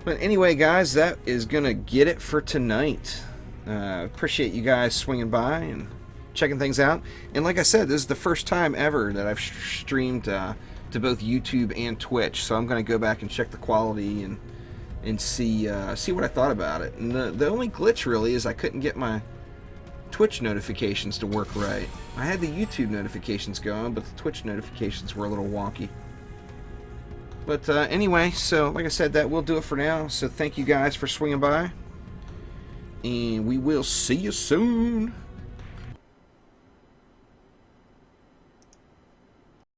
But anyway, guys, that is going to get it for tonight. Appreciate you guys swinging by and checking things out. And like I said, this is the first time ever that I've streamed to both YouTube and Twitch. So I'm going to go back and check the quality and see what I thought about it. And the only glitch really is I couldn't get my Twitch notifications to work right. I had the YouTube notifications going, but the Twitch notifications were a little wonky. But anyway, so like I said, that will do it for now. So thank you guys for swinging by. And we will see you soon.